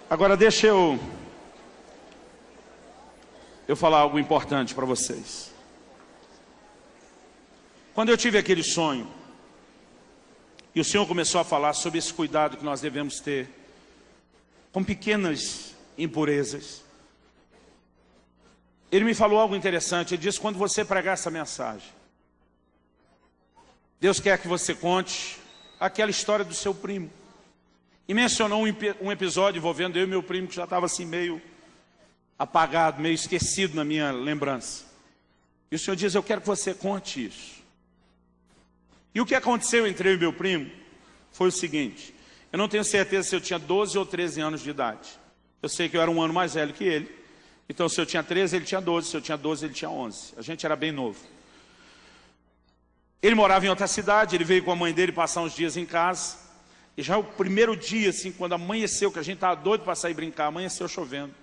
Agora deixa eu falar algo importante para vocês. Quando eu tive aquele sonho, e o Senhor começou a falar sobre esse cuidado que nós devemos ter com pequenas impurezas, Ele me falou algo interessante. Ele disse, quando você pregar essa mensagem, Deus quer que você conte aquela história do seu primo. E mencionou um episódio envolvendo eu e meu primo, que já estava assim meio apagado, meio esquecido na minha lembrança. E o Senhor diz, eu quero que você conte isso. E o que aconteceu entre eu e meu primo foi o seguinte, eu não tenho certeza se eu tinha 12 ou 13 anos de idade. Eu sei que eu era um ano mais velho que ele, então se eu tinha 13, ele tinha 12, se eu tinha 12, ele tinha 11. A gente era bem novo. Ele morava em outra cidade, ele veio com a mãe dele passar uns dias em casa, e já o primeiro dia, assim, quando amanheceu, que a gente estava doido para sair brincar, amanheceu chovendo.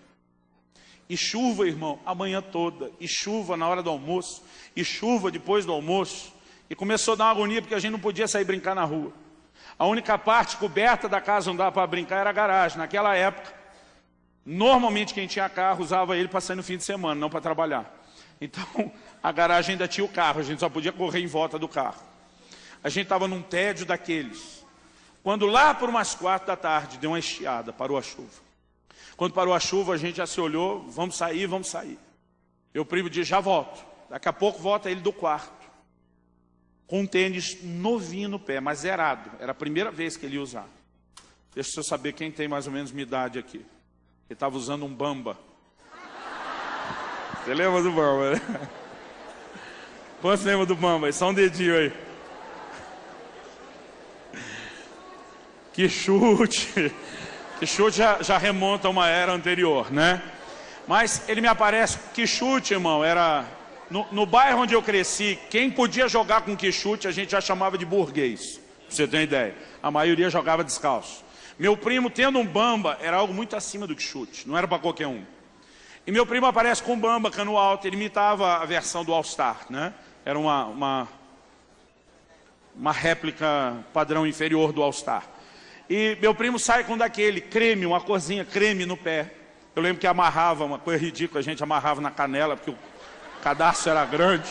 E chuva, irmão, a manhã toda, e chuva na hora do almoço, e chuva depois do almoço. E começou a dar uma agonia, porque a gente não podia sair brincar na rua. A única parte coberta da casa onde dava para brincar era a garagem. Naquela época, normalmente quem tinha carro usava ele para sair no fim de semana, não para trabalhar. Então, a garagem ainda tinha o carro, a gente só podia correr em volta do carro. A gente estava num tédio daqueles. Quando lá por umas 4 da tarde, deu uma estiada, parou a chuva. Quando parou a chuva, a gente já se olhou, vamos sair, vamos sair. Meu primo disse, já volto. Daqui a pouco volta ele do quarto, com um tênis novinho no pé, mas zerado. Era a primeira vez que ele ia usar. Deixa eu saber quem tem mais ou menos minha idade aqui. Ele estava usando um Bamba. Você lembra do Bamba, né? Quantos lembram do Bamba? Só um dedinho aí. Que chute. Que chute já remonta a uma era anterior, né? Mas ele me aparece, que chute, irmão, era... No bairro onde eu cresci, quem podia jogar com que chute, a gente já chamava de burguês. Pra você ter uma ideia. A maioria jogava descalço. Meu primo, tendo um Bamba, era algo muito acima do que chute. Não era para qualquer um. E meu primo aparece com um Bamba, cano alto. Ele imitava a versão do All Star, né? Era uma réplica padrão inferior do All Star. E meu primo sai com daquele creme, uma corzinha creme no pé. Eu lembro que amarrava, uma coisa ridícula, a gente amarrava na canela, porque o cadastro era grande.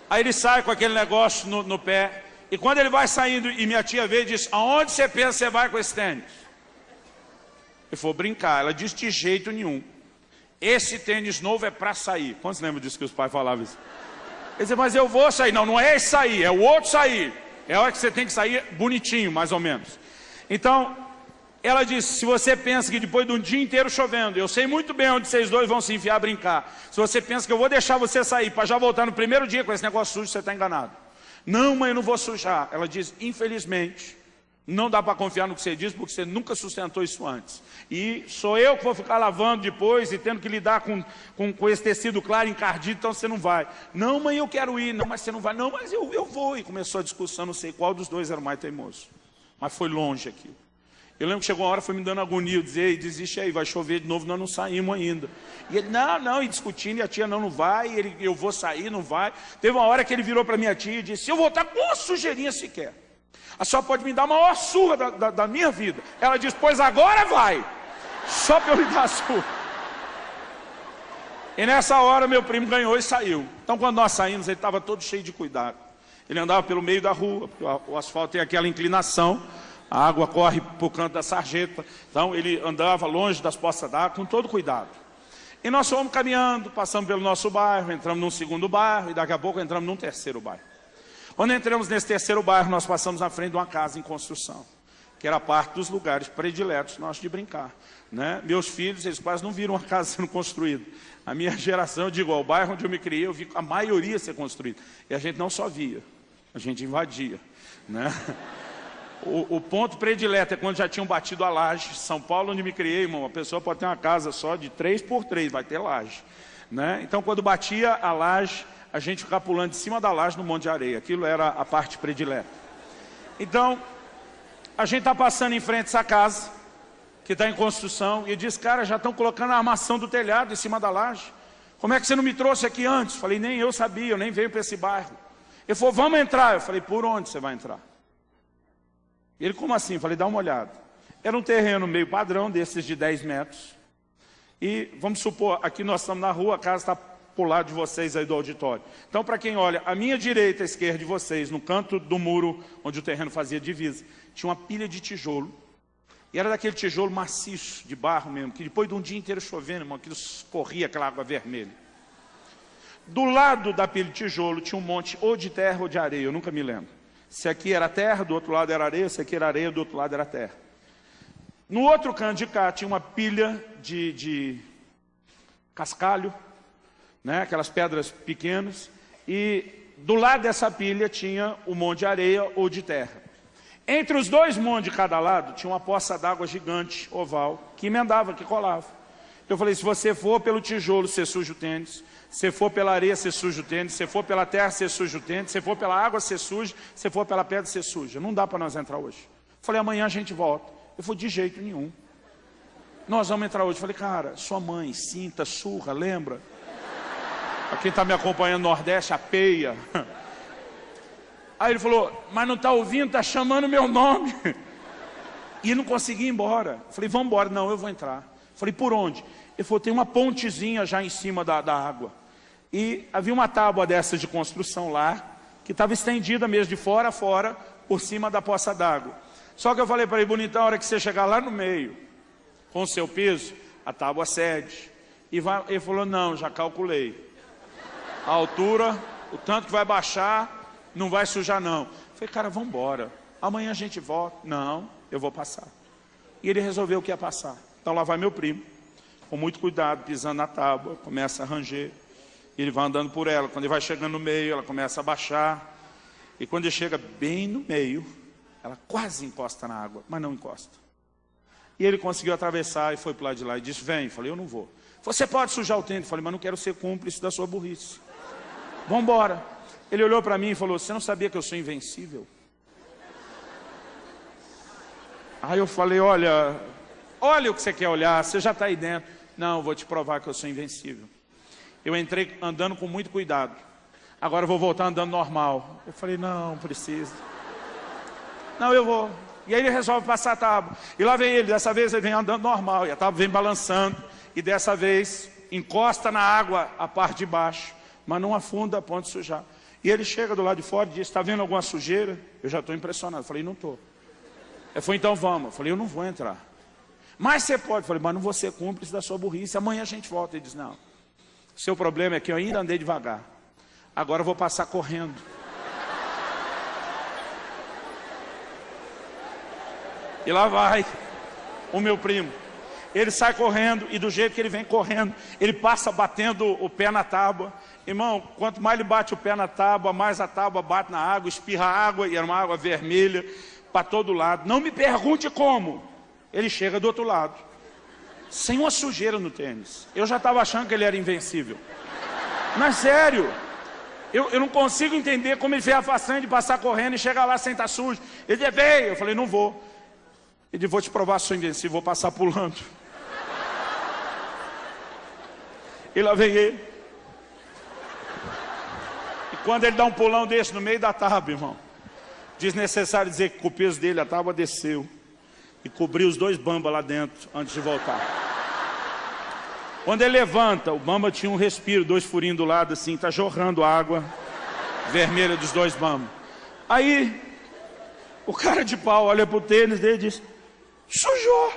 Aí ele sai com aquele negócio no pé. E quando ele vai saindo, e minha tia veio e disse, aonde você pensa que você vai com esse tênis? Ele falou, brincar. Ela disse, de jeito nenhum. Esse tênis novo é para sair. Quantos lembram disso que os pais falavam isso? Ele disse, mas eu vou sair. Não, não é esse sair, é o outro sair. É a hora que você tem que sair bonitinho, mais ou menos. Então, ela disse, se você pensa que depois de um dia inteiro chovendo, eu sei muito bem onde vocês dois vão se enfiar a brincar. Se você pensa que eu vou deixar você sair para já voltar no primeiro dia com esse negócio sujo, você está enganado. Não, mãe, eu não vou sujar. Ela diz, infelizmente, Não dá para confiar no que você diz, porque você nunca sustentou isso antes. E sou eu que vou ficar lavando depois e tendo que lidar com esse tecido claro encardido, então você não vai. Não, mãe, eu quero ir. Não, mas você não vai. Não, mas eu vou. E começou a discussão, não sei qual dos dois era o mais teimoso. Mas foi longe aquilo. Eu lembro que chegou uma hora, foi me dando agonia, eu dizia, desiste aí, vai chover de novo, nós não saímos ainda. E ele, não, e discutindo, e a tia não vai, e eu vou sair, não vai. Teve uma hora que ele virou para minha tia e disse, eu vou estar com uma sujeirinha sequer. A senhora pode me dar a maior surra da minha vida. Ela disse, pois agora vai. Só para eu lhe dar a surra. E nessa hora meu primo ganhou e saiu. Então quando nós saímos, ele estava todo cheio de cuidado. Ele andava pelo meio da rua, porque o asfalto tem aquela inclinação. A água corre para o canto da sarjeta. Então ele andava longe das poças d'água com todo cuidado. E nós fomos caminhando, passamos pelo nosso bairro, entramos num segundo bairro e daqui a pouco entramos num terceiro bairro. Quando entramos nesse terceiro bairro, nós passamos na frente de uma casa em construção, que era parte dos lugares prediletos nossos de brincar. Né? Meus filhos, eles quase não viram a casa sendo construída. A minha geração, eu digo, o bairro onde eu me criei, eu vi a maioria ser construída. E a gente não só via, a gente invadia. Né? O ponto predileto é quando já tinham batido a laje. São Paulo, onde me criei, irmão, a pessoa pode ter uma casa só de 3x3, vai ter laje. Né? Então, quando batia a laje, a gente ficava pulando de cima da laje no monte de areia. Aquilo era a parte predileta. Então, a gente está passando em frente a essa casa, que está em construção, e diz, cara, já estão colocando a armação do telhado em cima da laje. Como é que você não me trouxe aqui antes? Falei, nem eu sabia, eu nem veio para esse bairro. Ele falou, vamos entrar. Eu falei, por onde você vai entrar? Ele, como assim? Eu falei, dá uma olhada. Era um terreno meio padrão, desses de 10 metros. E vamos supor, aqui nós estamos na rua, a casa está por lado de vocês aí do auditório. Então, para quem olha, a minha direita, a esquerda de vocês, no canto do muro onde o terreno fazia divisa, tinha uma pilha de tijolo. E era daquele tijolo maciço, de barro mesmo, que depois de um dia inteiro chovendo, irmão, aquilo corria aquela água vermelha. Do lado da pilha de tijolo tinha um monte ou de terra ou de areia, eu nunca me lembro. Se aqui era terra, do outro lado era areia, se aqui era areia, do outro lado era terra. No outro canto de cá tinha uma pilha de cascalho, né, aquelas pedras pequenas, e do lado dessa pilha tinha um monte de areia ou de terra. Entre os dois montes de cada lado tinha uma poça d'água gigante, oval, que emendava, que colava. Então eu falei, se você for pelo tijolo, você suja o tênis, se for pela areia, você suja o tênis, se for pela terra, você suja o tênis, se for pela água, você suja, se for pela pedra, você suja. Não dá para nós entrar hoje. Eu falei, amanhã a gente volta. Eu falei, de jeito nenhum. Nós vamos entrar hoje. Eu falei, cara, sua mãe, cinta, surra, lembra? Quem está me acompanhando no Nordeste, a peia. Aí ele falou, mas não está ouvindo, está chamando meu nome. E não consegui ir embora. Eu falei, vamos embora. Não, eu vou entrar. Eu falei, por onde? Ele falou, tem uma pontezinha já em cima da água. E havia uma tábua dessas de construção lá, que estava estendida mesmo de fora a fora, por cima da poça d'água. Só que eu falei para ele, bonitão, a hora que você chegar lá no meio, com o seu peso, a tábua cede. E ele falou, não, já calculei. A altura, o tanto que vai baixar, não vai sujar não. Eu falei, cara, vamos embora. Amanhã a gente volta. Não, eu vou passar. E ele resolveu que ia passar. Então lá vai meu primo, com muito cuidado, pisando na tábua, começa a ranger. Ele vai andando por ela. Quando ele vai chegando no meio, ela começa a baixar. E quando ele chega bem no meio, ela quase encosta na água, mas não encosta. E ele conseguiu atravessar e foi para lá de lá e disse, vem. Eu falei, eu não vou. Você pode sujar o tênis. Eu falei, mas não quero ser cúmplice da sua burrice. Vamos embora. Ele olhou para mim e falou, você não sabia que eu sou invencível? Aí eu falei, olha o que você quer olhar, você já está aí dentro. Não, eu vou te provar que eu sou invencível. Eu entrei andando com muito cuidado. Agora eu vou voltar andando normal. Eu falei, não precisa. Não, eu vou. E aí ele resolve passar a tábua. E lá vem ele, dessa vez ele vem andando normal. E a tábua vem balançando. E dessa vez encosta na água a parte de baixo, mas não afunda a ponto de sujar. E ele chega do lado de fora e diz, está vendo alguma sujeira? Eu já estou impressionado. Eu falei, não estou. Ele falou, então vamos. Eu falei, eu não vou entrar. Mas você pode. Eu falei, mas não vou ser cúmplice da sua burrice. Amanhã a gente volta. Ele diz, não. O seu problema é que eu ainda andei devagar. Agora eu vou passar correndo. E lá vai o meu primo. Ele sai correndo e do jeito que ele vem correndo, ele passa batendo o pé na tábua. Irmão, quanto mais ele bate o pé na tábua, mais a tábua bate na água, espirra água, e era uma água vermelha. para todo lado. Não me pergunte como. Ele chega do outro lado, sem uma sujeira no tênis. Eu já estava achando que ele era invencível. Mas sério, eu não consigo entender como ele fez a façanha de passar correndo e chegar lá sem estar sujo. Ele disse, vem. Eu falei, não vou. Ele disse, vou te provar se sou invencível, vou passar pulando. E lá vem ele. E quando ele dá um pulão desse no meio da tábua, irmão, desnecessário dizer que com o peso dele a tábua desceu e cobriu os 2 bambas lá dentro antes de voltar. Quando ele levanta, o bamba tinha um respiro, 2 furinhos do lado assim, tá jorrando água vermelha dos 2 bambas. Aí o cara de pau olha pro tênis dele e diz, sujou.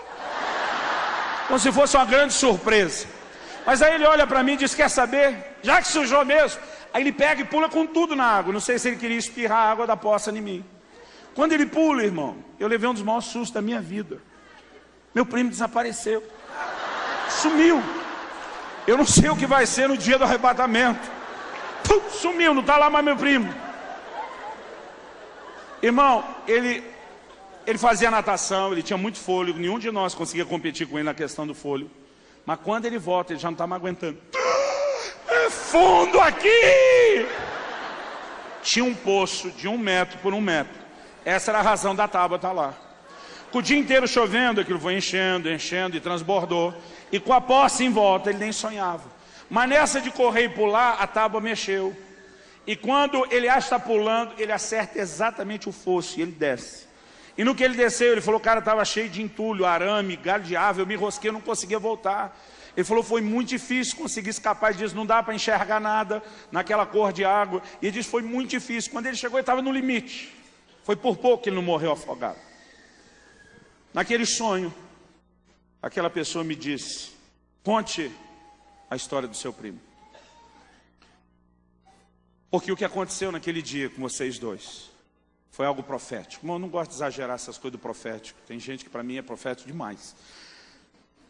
Como se fosse uma grande surpresa. Mas aí ele olha para mim e diz, quer saber? Já que sujou mesmo. Aí ele pega e pula com tudo na água. Não sei se ele queria espirrar a água da poça em mim. Quando ele pula, irmão, eu levei um dos maiores sustos da minha vida. Meu primo desapareceu. Sumiu. Eu não sei o que vai ser no dia do arrebatamento. Sumiu, não está lá mais meu primo. Irmão, ele fazia natação, ele tinha muito fôlego. Nenhum de nós conseguia competir com ele na questão do fôlego. Mas quando ele volta, ele já não está mais aguentando. É fundo aqui! Tinha um poço de 1 metro por 1 metro. Essa era a razão da tábua estar lá. Com o dia inteiro chovendo, aquilo foi enchendo, enchendo e transbordou. E com a poça em volta, ele nem sonhava. Mas nessa de correr e pular, a tábua mexeu. E quando ele acha que está pulando, ele acerta exatamente o fosso e ele desce. E no que ele desceu, ele falou, cara, estava cheio de entulho, arame, galho de árvore, eu me enrosquei, eu não conseguia voltar. Ele falou, foi muito difícil conseguir escapar. Ele disse, não dá para enxergar nada naquela cor de água. E ele disse, foi muito difícil. Quando ele chegou, ele estava no limite. Foi por pouco que ele não morreu afogado. Naquele sonho, aquela pessoa me disse, conte a história do seu primo. Porque o que aconteceu naquele dia com vocês dois foi algo profético. Eu não gosto de exagerar essas coisas do profético. Tem gente que para mim é profético demais.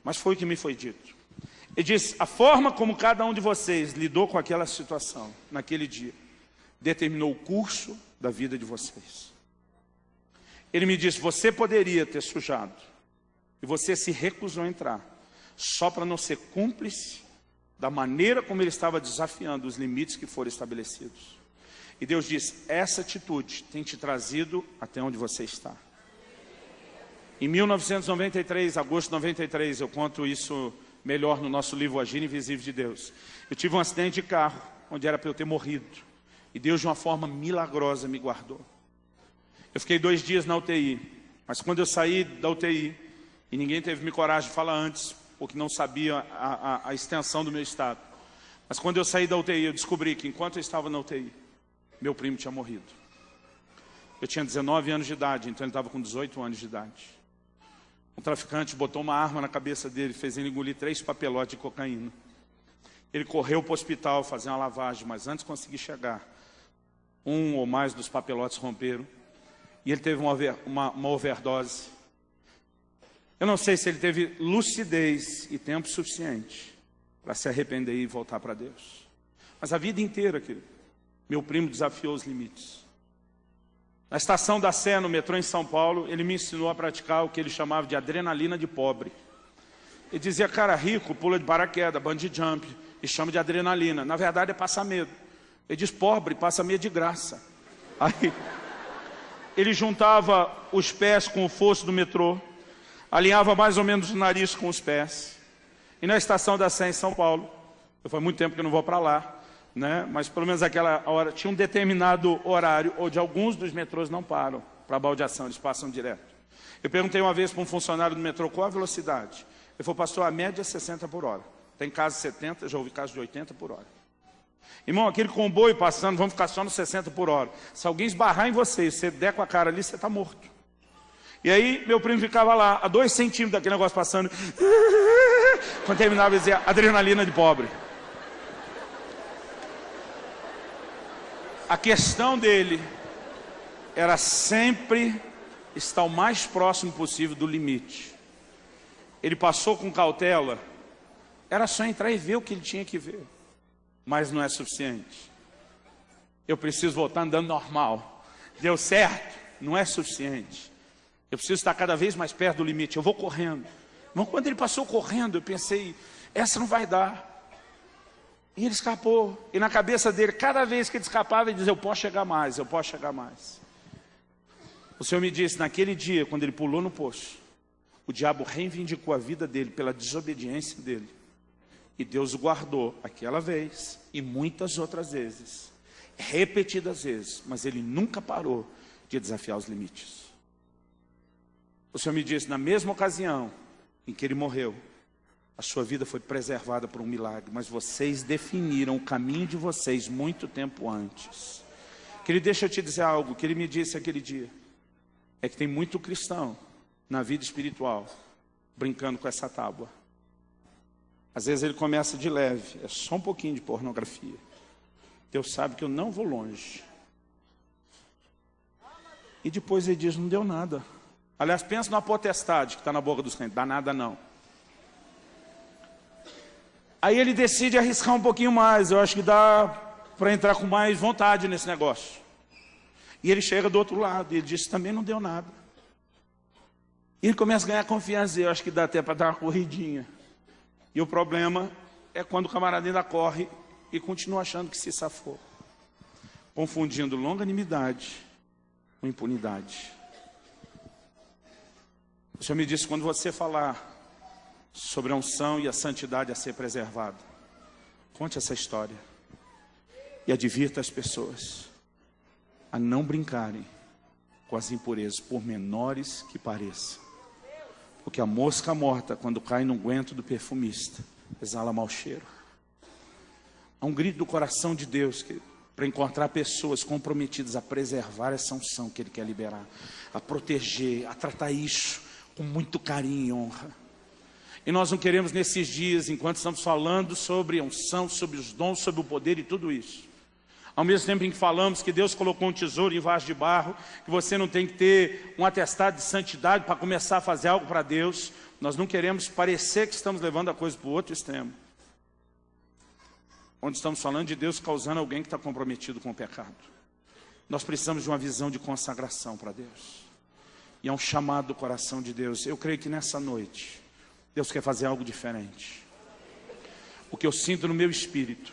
Mas foi o que me foi dito. Ele disse, a forma como cada um de vocês lidou com aquela situação, naquele dia, determinou o curso da vida de vocês. Ele me disse, você poderia ter sujado, e você se recusou a entrar, só para não ser cúmplice da maneira como ele estava desafiando os limites que foram estabelecidos. E Deus disse, essa atitude tem te trazido até onde você está. Em 1993, agosto de 93, eu conto isso melhor no nosso livro Agir Invisível de Deus. Eu tive um acidente de carro, onde era para eu ter morrido. E Deus de uma forma milagrosa me guardou. Eu fiquei 2 dias na UTI, mas quando eu saí da UTI, e ninguém teve coragem de falar antes, porque não sabia a extensão do meu estado. Mas quando eu saí da UTI, eu descobri que enquanto eu estava na UTI, meu primo tinha morrido. Eu tinha 19 anos de idade, então ele estava com 18 anos de idade. Um traficante botou uma arma na cabeça dele, fez ele engolir 3 papelotes de cocaína. Ele correu para o hospital fazer uma lavagem, mas antes de conseguir chegar, 1 ou mais dos papelotes romperam. E ele teve uma overdose. Eu não sei se ele teve lucidez e tempo suficiente para se arrepender e voltar para Deus. Mas a vida inteira, querido, meu primo desafiou os limites. Na estação da Sé, no metrô em São Paulo, ele me ensinou a praticar o que ele chamava de adrenalina de pobre. Ele dizia, cara rico pula de paraquedas, bungee jump, e chama de adrenalina. Na verdade é passar medo. Ele diz, pobre passa medo de graça. Aí ele juntava os pés com o fosso do metrô, alinhava mais ou menos o nariz com os pés. E na estação da Sé em São Paulo, faz muito tempo que eu não vou para lá, né? Mas pelo menos aquela hora, tinha um determinado horário onde alguns dos metrôs não param para baldeação, eles passam direto. Eu perguntei uma vez para um funcionário do metrô qual a velocidade. Ele falou, pastor, a média é 60 por hora. Tem casos de 70, já ouvi casos de 80 por hora. Irmão, aquele comboio passando, vamos ficar só nos 60 por hora. Se alguém esbarrar em você, você der com a cara ali, você está morto. E aí, meu primo ficava lá, a 2 centímetros daquele negócio passando. Quando terminava, ele dizia, adrenalina de pobre. A questão dele era sempre estar o mais próximo possível do limite. Ele passou com cautela, era só entrar e ver o que ele tinha que ver. Mas não é suficiente. Eu preciso voltar andando normal. Deu certo? Não é suficiente. Eu preciso estar cada vez mais perto do limite. Eu vou correndo. Mas quando ele passou correndo, eu pensei, essa não vai dar. E ele escapou. E na cabeça dele, cada vez que ele escapava, ele dizia, eu posso chegar mais, eu posso chegar mais. O Senhor me disse, naquele dia, quando ele pulou no poço, o diabo reivindicou a vida dele pela desobediência dele. E Deus o guardou aquela vez e muitas outras vezes, repetidas vezes, mas ele nunca parou de desafiar os limites. O Senhor me disse, na mesma ocasião em que ele morreu, a sua vida foi preservada por um milagre, mas vocês definiram o caminho de vocês muito tempo antes. Querido, deixa eu te dizer algo que ele me disse aquele dia. É que tem muito cristão na vida espiritual brincando com essa tábua. Às vezes ele começa de leve, é só um pouquinho de pornografia. Deus sabe que eu não vou longe. E depois ele diz, não deu nada. Aliás, pensa numa potestade que está na boca dos crentes, dá nada não. Aí ele decide arriscar um pouquinho mais, eu acho que dá para entrar com mais vontade nesse negócio. E ele chega do outro lado, e ele diz, também não deu nada. E ele começa a ganhar confiança, eu acho que dá até para dar uma corridinha. E o problema é quando o camarada ainda corre e continua achando que se safou. Confundindo longanimidade com impunidade. O Senhor me disse, quando você falar sobre a unção e a santidade a ser preservada, conte essa história e advirta as pessoas a não brincarem com as impurezas, por menores que pareçam. Porque a mosca morta, quando cai no guento do perfumista, exala mau cheiro. Há um grito do coração de Deus para encontrar pessoas comprometidas a preservar essa unção que Ele quer liberar, a proteger, a tratar isso com muito carinho e honra. E nós não queremos nesses dias, enquanto estamos falando sobre a unção, sobre os dons, sobre o poder e tudo isso, ao mesmo tempo em que falamos que Deus colocou um tesouro em vaso de barro, que você não tem que ter um atestado de santidade para começar a fazer algo para Deus, nós não queremos parecer que estamos levando a coisa para o outro extremo, onde estamos falando de Deus causando alguém que está comprometido com o pecado. Nós precisamos de uma visão de consagração para Deus. E é um chamado do coração de Deus. Eu creio que nessa noite, Deus quer fazer algo diferente. O que eu sinto no meu espírito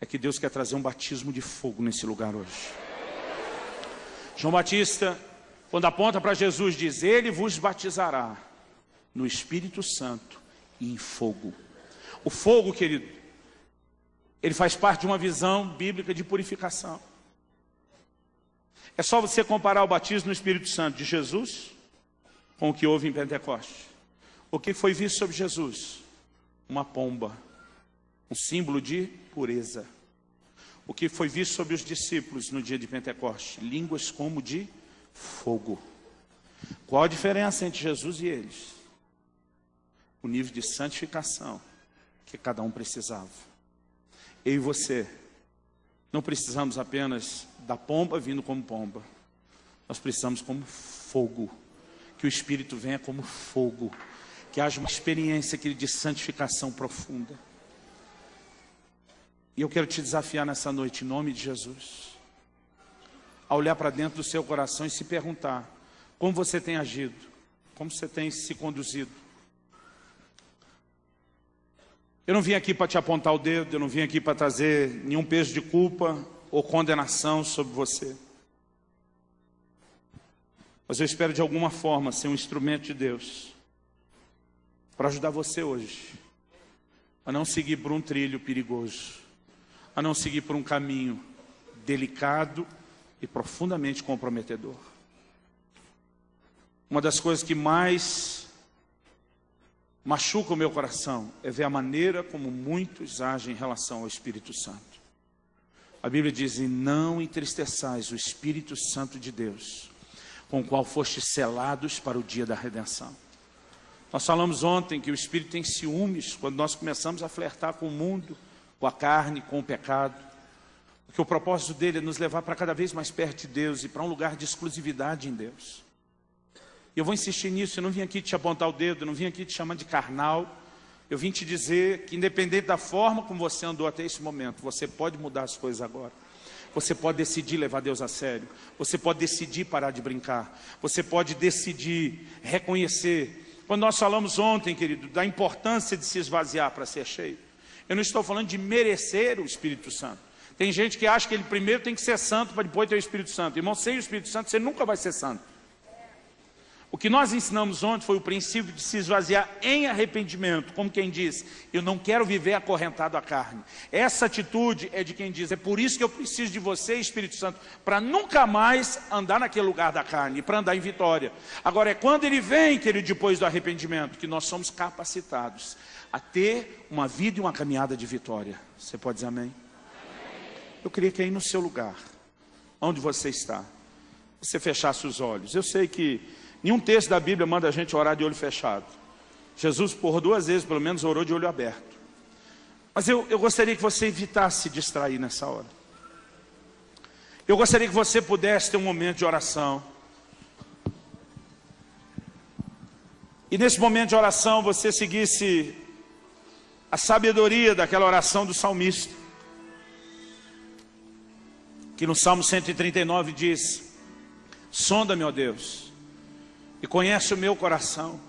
é que Deus quer trazer um batismo de fogo nesse lugar hoje. João Batista, quando aponta para Jesus, diz, Ele vos batizará no Espírito Santo e em fogo. O fogo, querido, ele faz parte de uma visão bíblica de purificação. É só você comparar o batismo no Espírito Santo de Jesus com o que houve em Pentecostes. O que foi visto sobre Jesus? Uma pomba, um símbolo de pureza. O que foi visto sobre os discípulos no dia de Pentecostes? Línguas como de fogo. Qual a diferença entre Jesus e eles? O nível de santificação que cada um precisava. Eu e você não precisamos apenas da pomba vindo como pomba. Nós precisamos como fogo. Que o Espírito venha como fogo. Que haja uma experiência de santificação profunda. E eu quero te desafiar nessa noite, em nome de Jesus, a olhar para dentro do seu coração e se perguntar, como você tem agido? Como você tem se conduzido? Eu não vim aqui para te apontar o dedo, eu não vim aqui para trazer nenhum peso de culpa ou condenação sobre você. Mas eu espero de alguma forma ser um instrumento de Deus para ajudar você hoje a não seguir por um trilho perigoso, a não seguir por um caminho delicado e profundamente comprometedor. Uma das coisas que mais machuca o meu coração é ver a maneira como muitos agem em relação ao Espírito Santo. A Bíblia diz, e não entristeçais o Espírito Santo de Deus, com o qual fostes selados para o dia da redenção. Nós falamos ontem que o Espírito tem ciúmes quando nós começamos a flertar com o mundo, com a carne, com o pecado. Porque o propósito dele é nos levar para cada vez mais perto de Deus e para um lugar de exclusividade em Deus. E eu vou insistir nisso, eu não vim aqui te apontar o dedo, eu não vim aqui te chamar de carnal. Eu vim te dizer que independente da forma como você andou até esse momento, você pode mudar as coisas agora. você pode decidir levar Deus a sério. Você pode decidir parar de brincar. Você pode decidir reconhecer. Quando nós falamos ontem, querido, da importância de se esvaziar para ser cheio, eu não estou falando de merecer o Espírito Santo. Tem gente que acha que ele primeiro tem que ser santo para depois ter o Espírito Santo. Irmão, sem o Espírito Santo você nunca vai ser santo. O que nós ensinamos ontem foi o princípio de se esvaziar em arrependimento. Como quem diz, eu não quero viver acorrentado à carne. Essa atitude é de quem diz, é por isso que eu preciso de você, Espírito Santo, para nunca mais andar naquele lugar da carne, para andar em vitória. Agora é quando ele vem, querido, depois do arrependimento, que nós somos capacitados a ter uma vida e uma caminhada de vitória. Você pode dizer amém? Eu queria que aí no seu lugar, onde você está, você fechasse os olhos. Eu sei que nenhum texto da Bíblia manda a gente orar de olho fechado. Jesus, por 2 vezes, pelo menos, orou de olho aberto. Mas eu gostaria que você evitasse se distrair nessa hora. Eu gostaria que você pudesse ter um momento de oração. E nesse momento de oração, você seguisse a sabedoria daquela oração do salmista, que no Salmo 139 diz, sonda-me, ó Deus, e conhece o meu coração,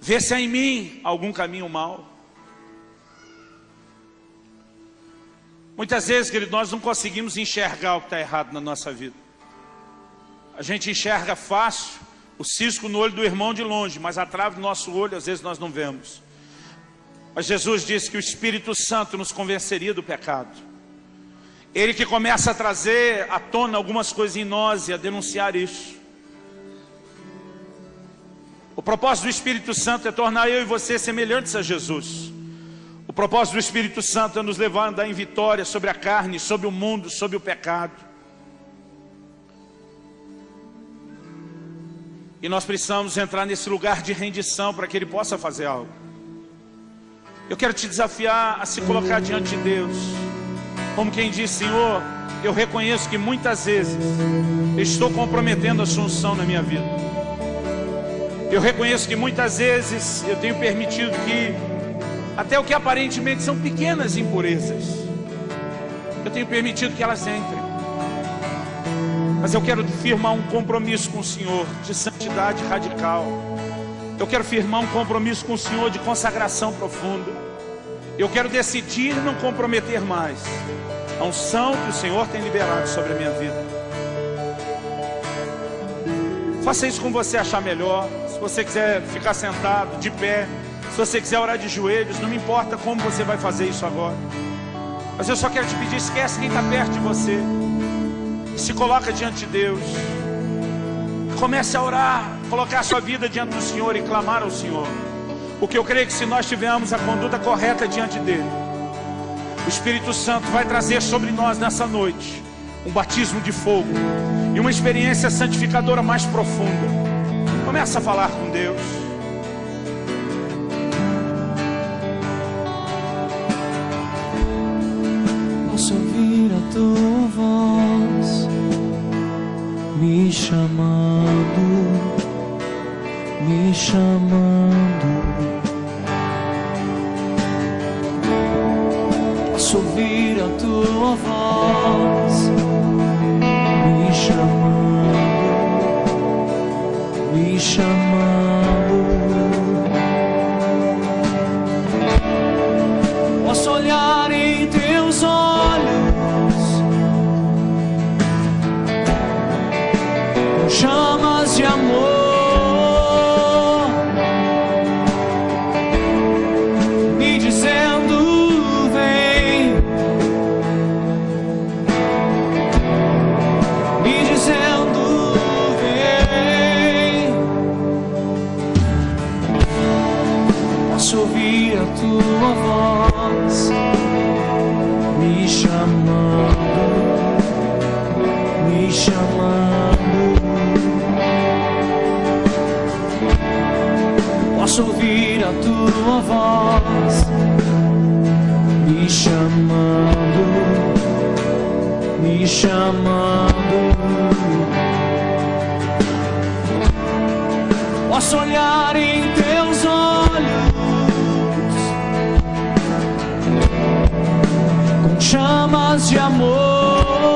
vê se há em mim algum caminho mau. Muitas vezes, querido, nós não conseguimos enxergar o que está errado na nossa vida. A gente enxerga fácil o cisco no olho do irmão de longe, mas a trave do nosso olho, às vezes nós não vemos. Mas Jesus disse que o Espírito Santo nos convenceria do pecado. Ele que começa a trazer à tona algumas coisas em nós e a denunciar isso. O propósito do Espírito Santo é tornar eu e você semelhantes a Jesus. O propósito do Espírito Santo é nos levar a andar em vitória sobre a carne, sobre o mundo, sobre o pecado. E nós precisamos entrar nesse lugar de rendição para que Ele possa fazer algo. Eu quero te desafiar a se colocar diante de Deus, como quem diz, Senhor, eu reconheço que muitas vezes eu estou comprometendo a sua unção na minha vida. Eu reconheço que muitas vezes eu tenho permitido que até o que aparentemente são pequenas impurezas, eu tenho permitido que elas entrem. Mas eu quero firmar um compromisso com o Senhor de santidade radical. Eu quero firmar um compromisso com o Senhor de consagração profunda. Eu quero decidir não comprometer mais a unção que o Senhor tem liberado sobre a minha vida. Faça isso como você achar melhor. Se você quiser ficar sentado, de pé, se você quiser orar de joelhos, não me importa como você vai fazer isso agora. Mas eu só quero te pedir, esquece quem está perto de você. E se coloca diante de Deus. Comece a orar, colocar a sua vida diante do Senhor e clamar ao Senhor. Porque eu creio que se nós tivermos a conduta correta diante dEle, o Espírito Santo vai trazer sobre nós nessa noite um batismo de fogo e uma experiência santificadora mais profunda. Começa a falar com Deus. Posso ouvir a tua voz me chamando, me chamando. Posso ouvir a tua voz me chamando, me chamando. Posso olhar em teus olhos com chamas de amor, me dizendo vem, me dizendo vem. Posso ouvir a tua voz me chamando, me chamando. Posso ouvir a tua voz me chamando, me chamando. Posso olhar em teus olhos com chamas de amor,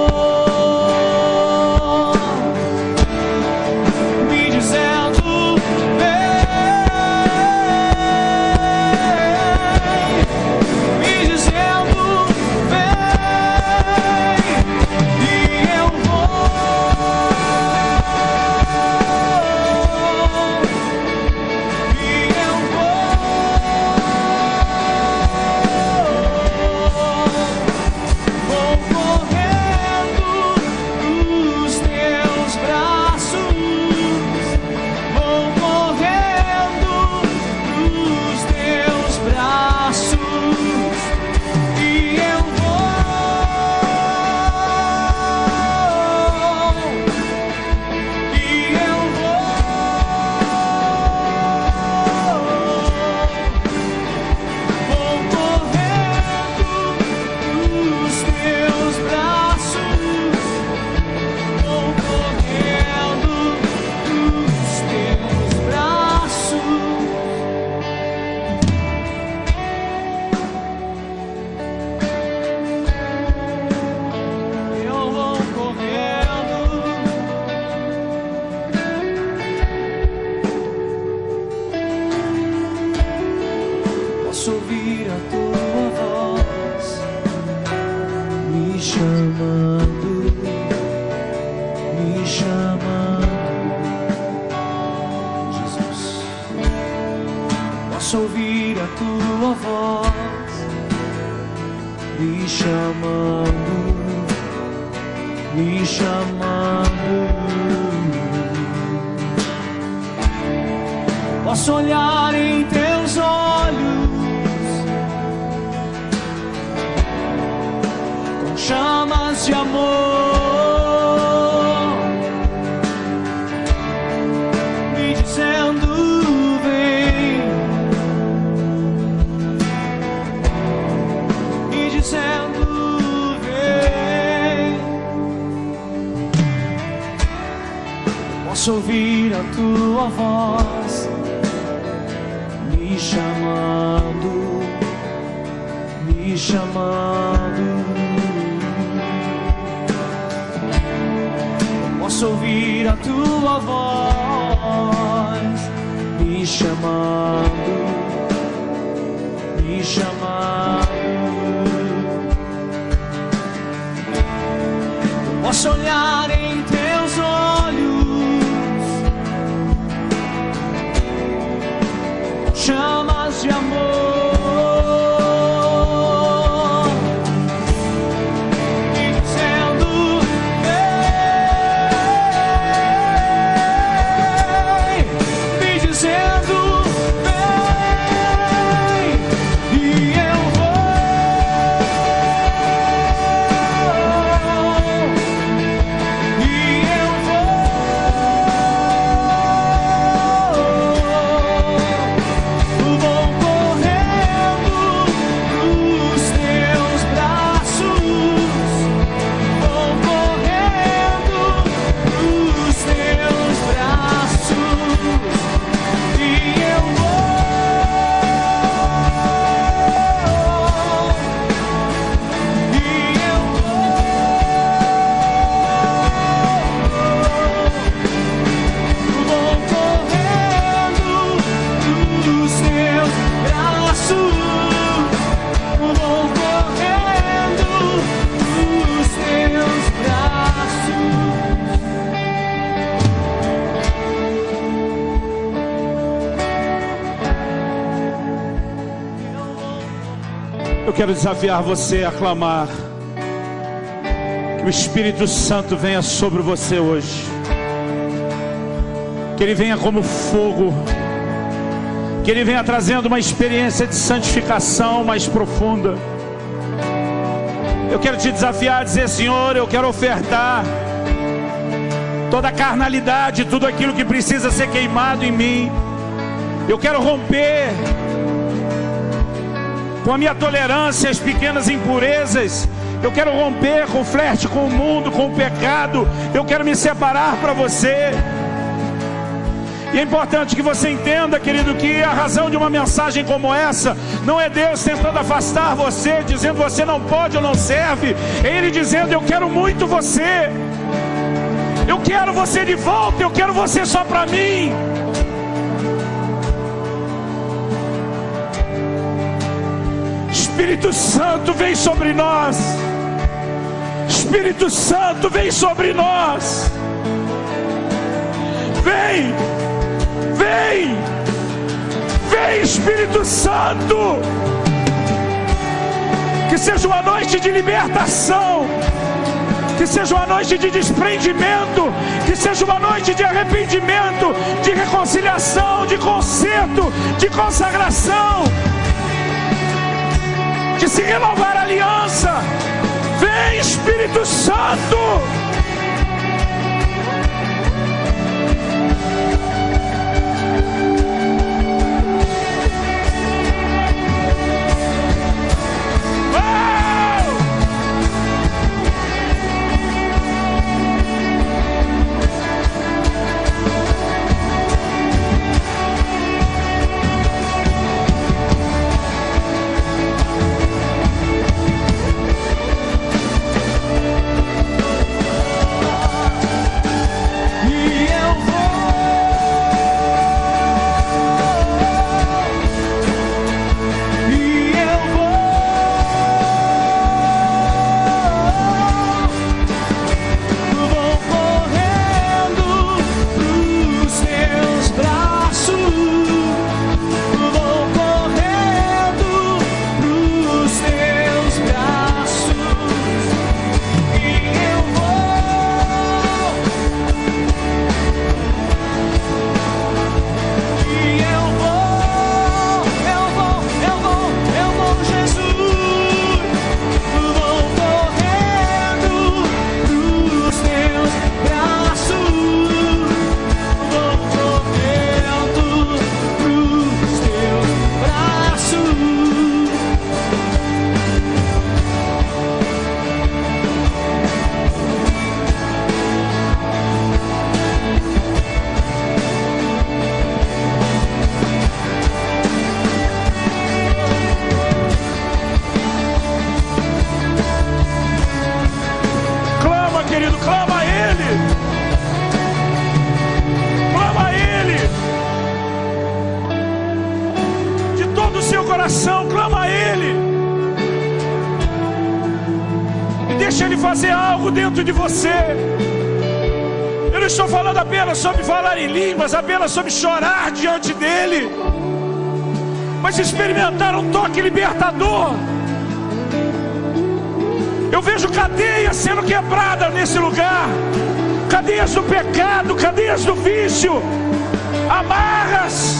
Posso ouvir a tua voz me chamando, me chamando, Jesus. Posso ouvir a tua voz me chamando, me chamando. Posso olhar em teus olhos com chamas de amor, me dizendo vem, me dizendo vem. Posso ouvir a tua voz me chamando, me chamando. Posso ouvir a tua voz me chamando, me chamando. Posso olhar em teus olhos, chamas de amor, me dizendo vem, me dizendo vem, e eu vou, e eu vou correndo nos teus braços, vou correndo nos teus braços, e eu vou correndo nos teus braços, vou correndo nos teus braços. Eu quero desafiar você a clamar que o Espírito Santo venha sobre você hoje, que Ele venha como fogo, que Ele venha trazendo uma experiência de santificação mais profunda. Eu quero te desafiar a dizer: Senhor, eu quero ofertar toda a carnalidade, tudo aquilo que precisa ser queimado em mim. Eu quero romper com a minha tolerância às pequenas impurezas. Eu quero romper com o flerte com o mundo, com o pecado. Eu quero me separar para você. E é importante que você entenda, querido, que a razão de uma mensagem como essa não é Deus tentando afastar você, dizendo você não pode ou não serve. É Ele dizendo: eu quero muito você, eu quero você de volta, eu quero você só para mim. Espírito Santo, vem sobre nós. Espírito Santo, vem sobre nós. Vem, vem, vem, Espírito Santo. Que seja uma noite de libertação, que seja uma noite de desprendimento, que seja uma noite de arrependimento, de reconciliação, de conserto, de consagração, de se renovar a aliança. Vem, Espírito Santo. Deixa Ele fazer algo dentro de você. Eu não estou falando apenas sobre falar em línguas, apenas sobre chorar diante dEle, mas experimentar um toque libertador. Eu vejo cadeias sendo quebradas nesse lugar. Cadeias do pecado, cadeias do vício, amarras.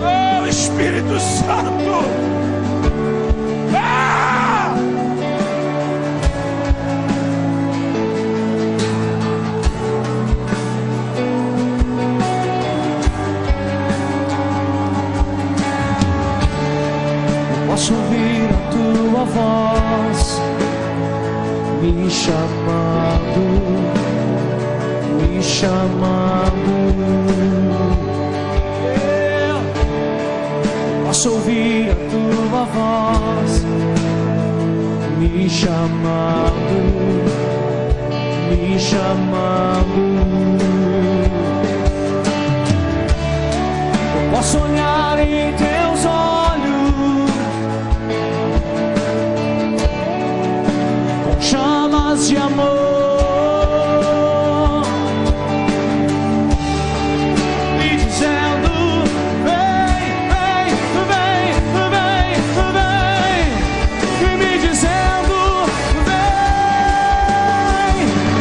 Oh, Espírito Santo. Ah! Posso ouvir a tua voz me chamando, me chamando. Posso ouvir a tua voz me chamando, me chamando. Eu posso olhar em teus olhos, chamas de amor, me dizendo: vem, vem, vem, vem, vem, e me dizendo: vem,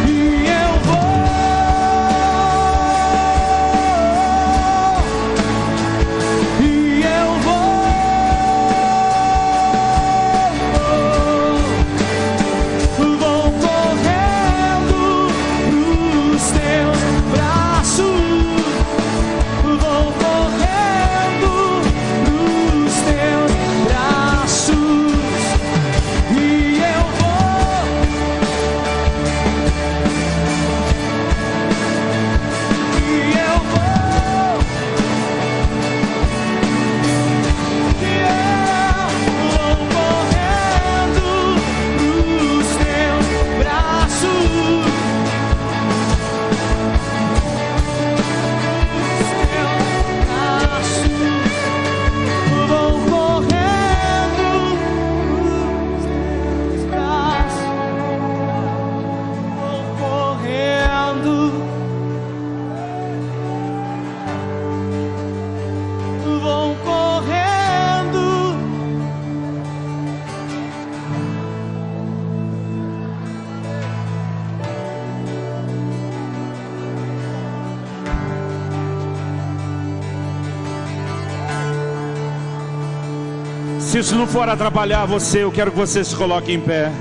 e eu vou, e eu vou. Se isso não for atrapalhar você, eu quero que você se coloque em pé.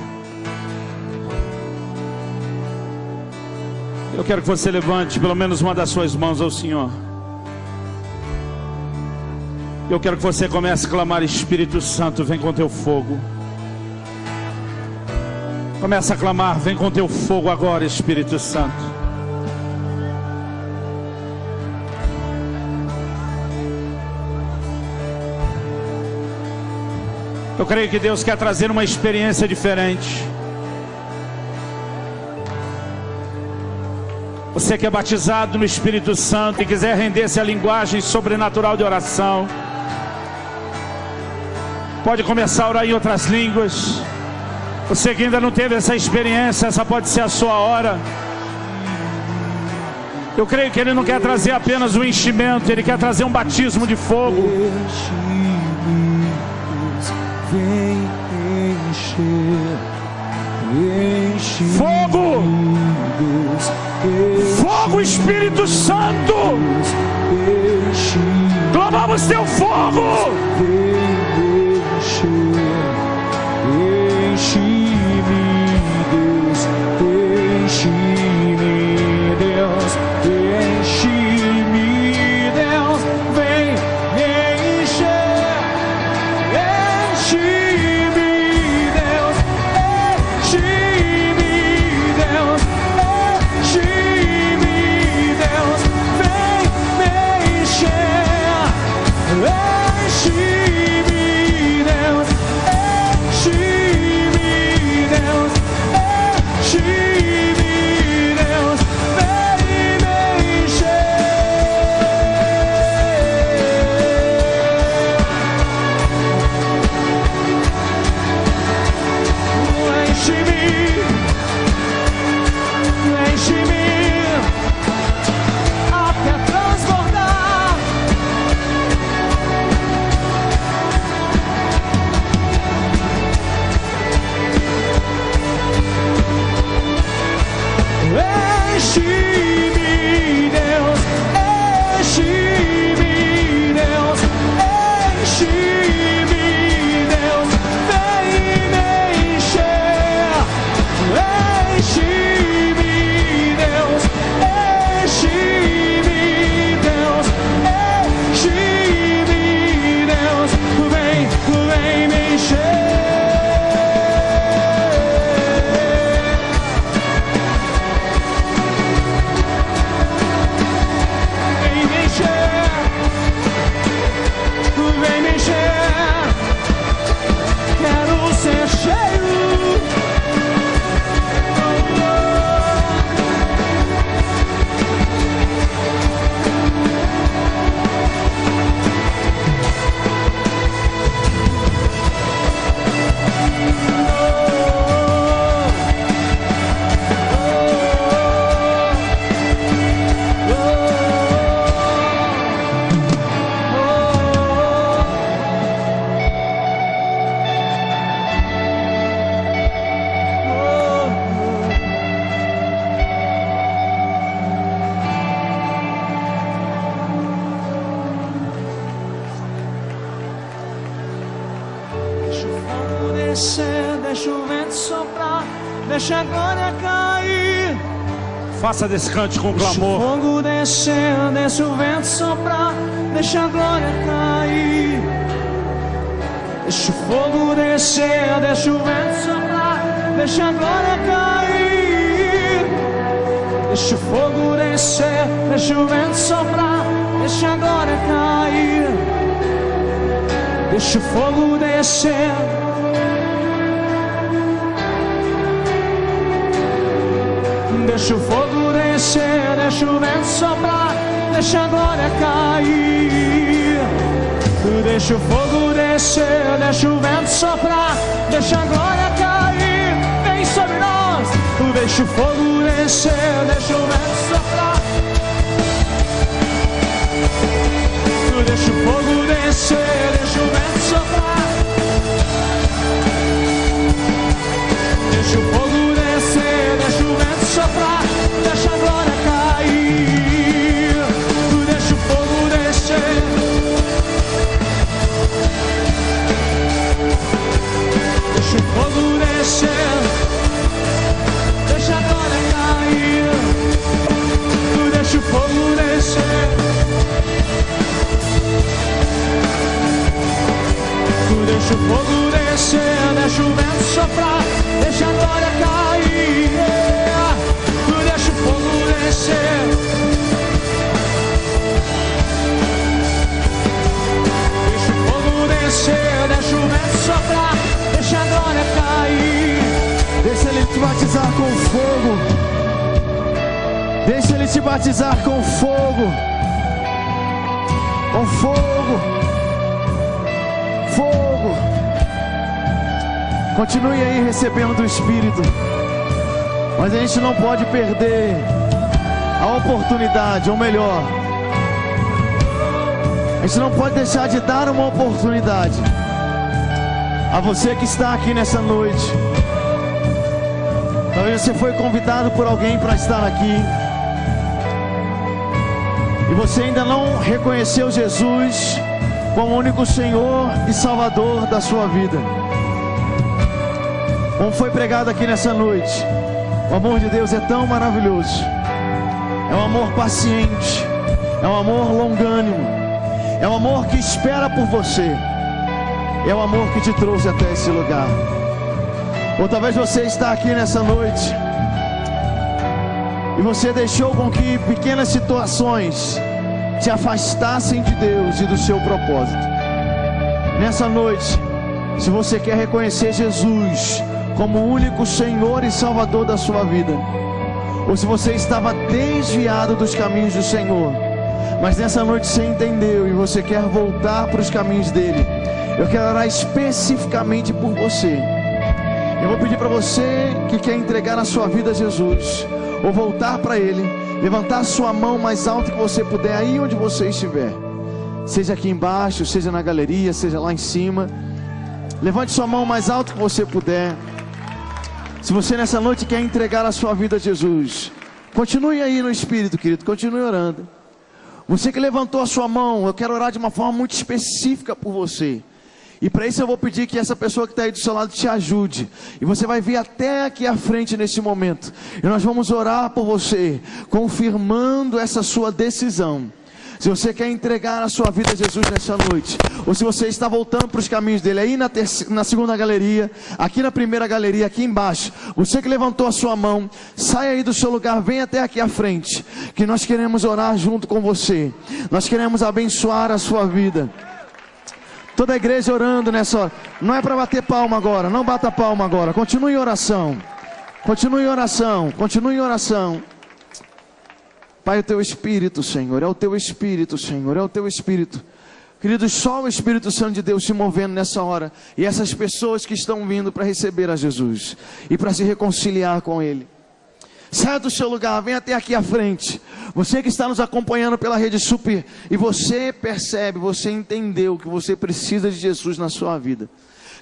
Eu quero que você levante pelo menos uma das suas mãos ao Senhor. Eu quero que você comece a clamar: Espírito Santo, vem com teu fogo. Começa a clamar: vem com teu fogo agora, Espírito Santo. Eu creio que Deus quer trazer uma experiência diferente. Você que é batizado no Espírito Santo e quiser render-se à linguagem sobrenatural de oração, pode começar a orar em outras línguas. Você que ainda não teve essa experiência, essa pode ser a sua hora. Eu creio que Ele não quer trazer apenas um enchimento, Ele quer trazer um batismo de fogo. Vem encher, enche fogo, Deus, fogo, Espírito Santo, enche, clamamos teu fogo. vem encher, enche-me, Deus, enche-me, Deus, enche-me, Deus, vem encher. Enche-me, Deus, enche-me, Deus, enche-me, Deus, vem me encher, enche-me. deixa a glória cair. Faça desse cântico com Deixa o clamor. fogo descer, deixa o vento soprar, deixa a glória cair. Deixa o fogo descer, deixa o vento soprar, deixa a glória cair. Deixa o fogo descer, deixa o vento soprar, deixa a glória cair. Deixa o fogo descer. Deixa o fogo descer, deixa o vento soprar, deixa a glória cair. Deixa o fogo descer, deixa o vento soprar, deixa a glória cair. Vem sobre nós. Deixa o fogo descer, deixa o vento soprar. Deixa o fogo descer, deixa o vento soprar. Deixa o fogo descer, deixa o vento soprar, deixa a glória cair. Deixa o fogo descer. Deixa o fogo descer, deixa a glória cair. Deixa o fogo descer. Deixa o fogo descer, deixa o vento soprar, deixa a glória cair. Deixa o fogo descer. Deixa o fogo descer, deixa o vento soprar, deixa a glória cair. Deixa Ele te batizar com fogo. Deixa Ele te batizar com fogo. Com fogo. Fogo. Continue aí recebendo do Espírito. Mas a gente não pode perder a oportunidade, ou melhor, a gente não pode deixar de dar uma oportunidade a você que está aqui nessa noite. Talvez você foi convidado por alguém para estar aqui e você ainda não reconheceu Jesus como o único Senhor e Salvador da sua vida. Como foi pregado aqui nessa noite, o amor de Deus é tão maravilhoso. É um amor paciente, é um amor longânimo, é um amor que espera por você, é o amor que te trouxe até esse lugar. Ou talvez você está aqui nessa noite e você deixou com que pequenas situações te afastassem de Deus e do seu propósito. Nessa noite, se você quer reconhecer Jesus como o único Senhor e Salvador da sua vida, ou se você estava desviado dos caminhos do Senhor, mas nessa noite você entendeu e você quer voltar para os caminhos dele, eu quero orar especificamente por você. Eu vou pedir para você que quer entregar a sua vida a Jesus, ou voltar para ele, levantar a sua mão mais alto que você puder, aí onde você estiver, seja aqui embaixo, seja na galeria, seja lá em cima. Levante sua mão mais alto que você puder. Se você nessa noite quer entregar a sua vida a Jesus, continue aí no Espírito, querido, continue orando. Você que levantou a sua mão, eu quero orar de uma forma muito específica por você. E para isso eu vou pedir que essa pessoa que está aí do seu lado te ajude. E você vai vir até aqui à frente nesse momento. E nós vamos orar por você, confirmando essa sua decisão. Se você quer entregar a sua vida a Jesus nessa noite, ou se você está voltando para os caminhos dele, aí na segunda galeria, aqui na primeira galeria, aqui embaixo, você que levantou a sua mão, sai aí do seu lugar, vem até aqui à frente, que nós queremos orar junto com você. Nós queremos abençoar a sua vida. Toda a igreja orando nessa hora. Não é para bater palma agora, não bata palma agora. Continue em oração. Continue em oração. Continue em oração. Pai, o teu Espírito, Senhor, é o teu Espírito, Senhor, é o teu Espírito. Queridos, só o Espírito Santo de Deus se movendo nessa hora. E essas pessoas que estão vindo para receber a Jesus e para se reconciliar com Ele. Saia do seu lugar, vem até aqui à frente. Você que está nos acompanhando pela Rede Super, e você percebe, você entendeu que você precisa de Jesus na sua vida.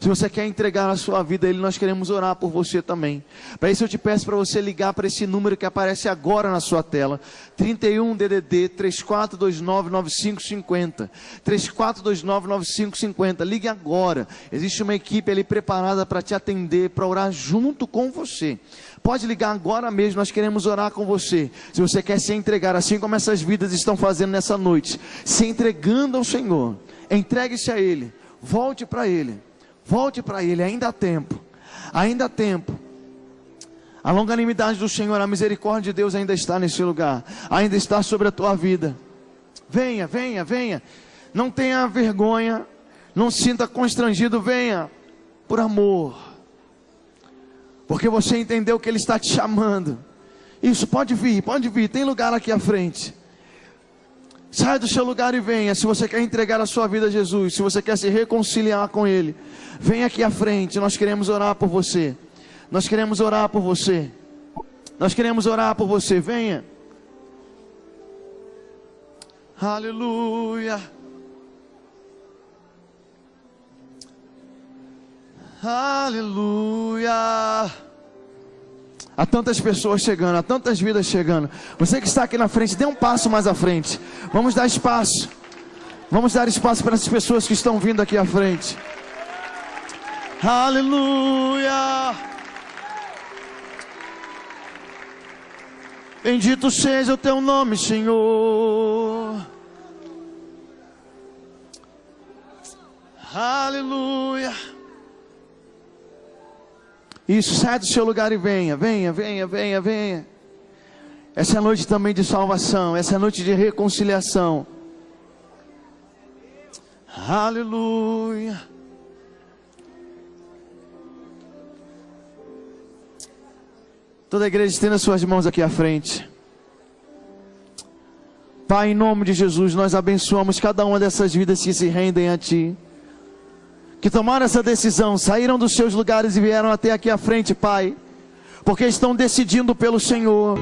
Se você quer entregar a sua vida a Ele, nós queremos orar por você também. Para isso eu te peço para você ligar para esse número que aparece agora na sua tela. 31 DDD 34299550. 34299550. Ligue agora. Existe uma equipe ali preparada para te atender, para orar junto com você. Pode ligar agora mesmo, nós queremos orar com você. Se você quer se entregar, assim como essas vidas estão fazendo nessa noite, se entregando ao Senhor, entregue-se a Ele, volte para Ele. Volte para Ele, ainda há tempo. Ainda há tempo. A longanimidade do Senhor, a misericórdia de Deus ainda está nesse lugar. Ainda está sobre a tua vida. Venha, venha, venha. Não tenha vergonha. Não se sinta constrangido. Venha por amor. Porque você entendeu que Ele está te chamando. Isso, pode vir, pode vir. Tem lugar aqui à frente. Saia do seu lugar e venha. Se você quer entregar a sua vida a Jesus, se você quer se reconciliar com Ele, venha aqui à frente. Nós queremos orar por você. Nós queremos orar por você. Nós queremos orar por você. Venha. Aleluia. Aleluia. Há tantas pessoas chegando, há tantas vidas chegando. Você que está aqui na frente, dê um passo mais à frente. Vamos dar espaço. Vamos dar espaço para essas pessoas que estão vindo aqui à frente. Aleluia. Bendito seja o teu nome, Senhor. Aleluia. Isso, sai do seu lugar e venha, venha, venha, venha, venha. Essa é a noite também de salvação, essa é a noite de reconciliação. Aleluia. Toda a igreja estenda suas mãos aqui à frente. Pai, em nome de Jesus, nós abençoamos cada uma dessas vidas que se rendem a Ti, que tomaram essa decisão, saíram dos seus lugares e vieram até aqui à frente, Pai, porque estão decidindo pelo Senhor.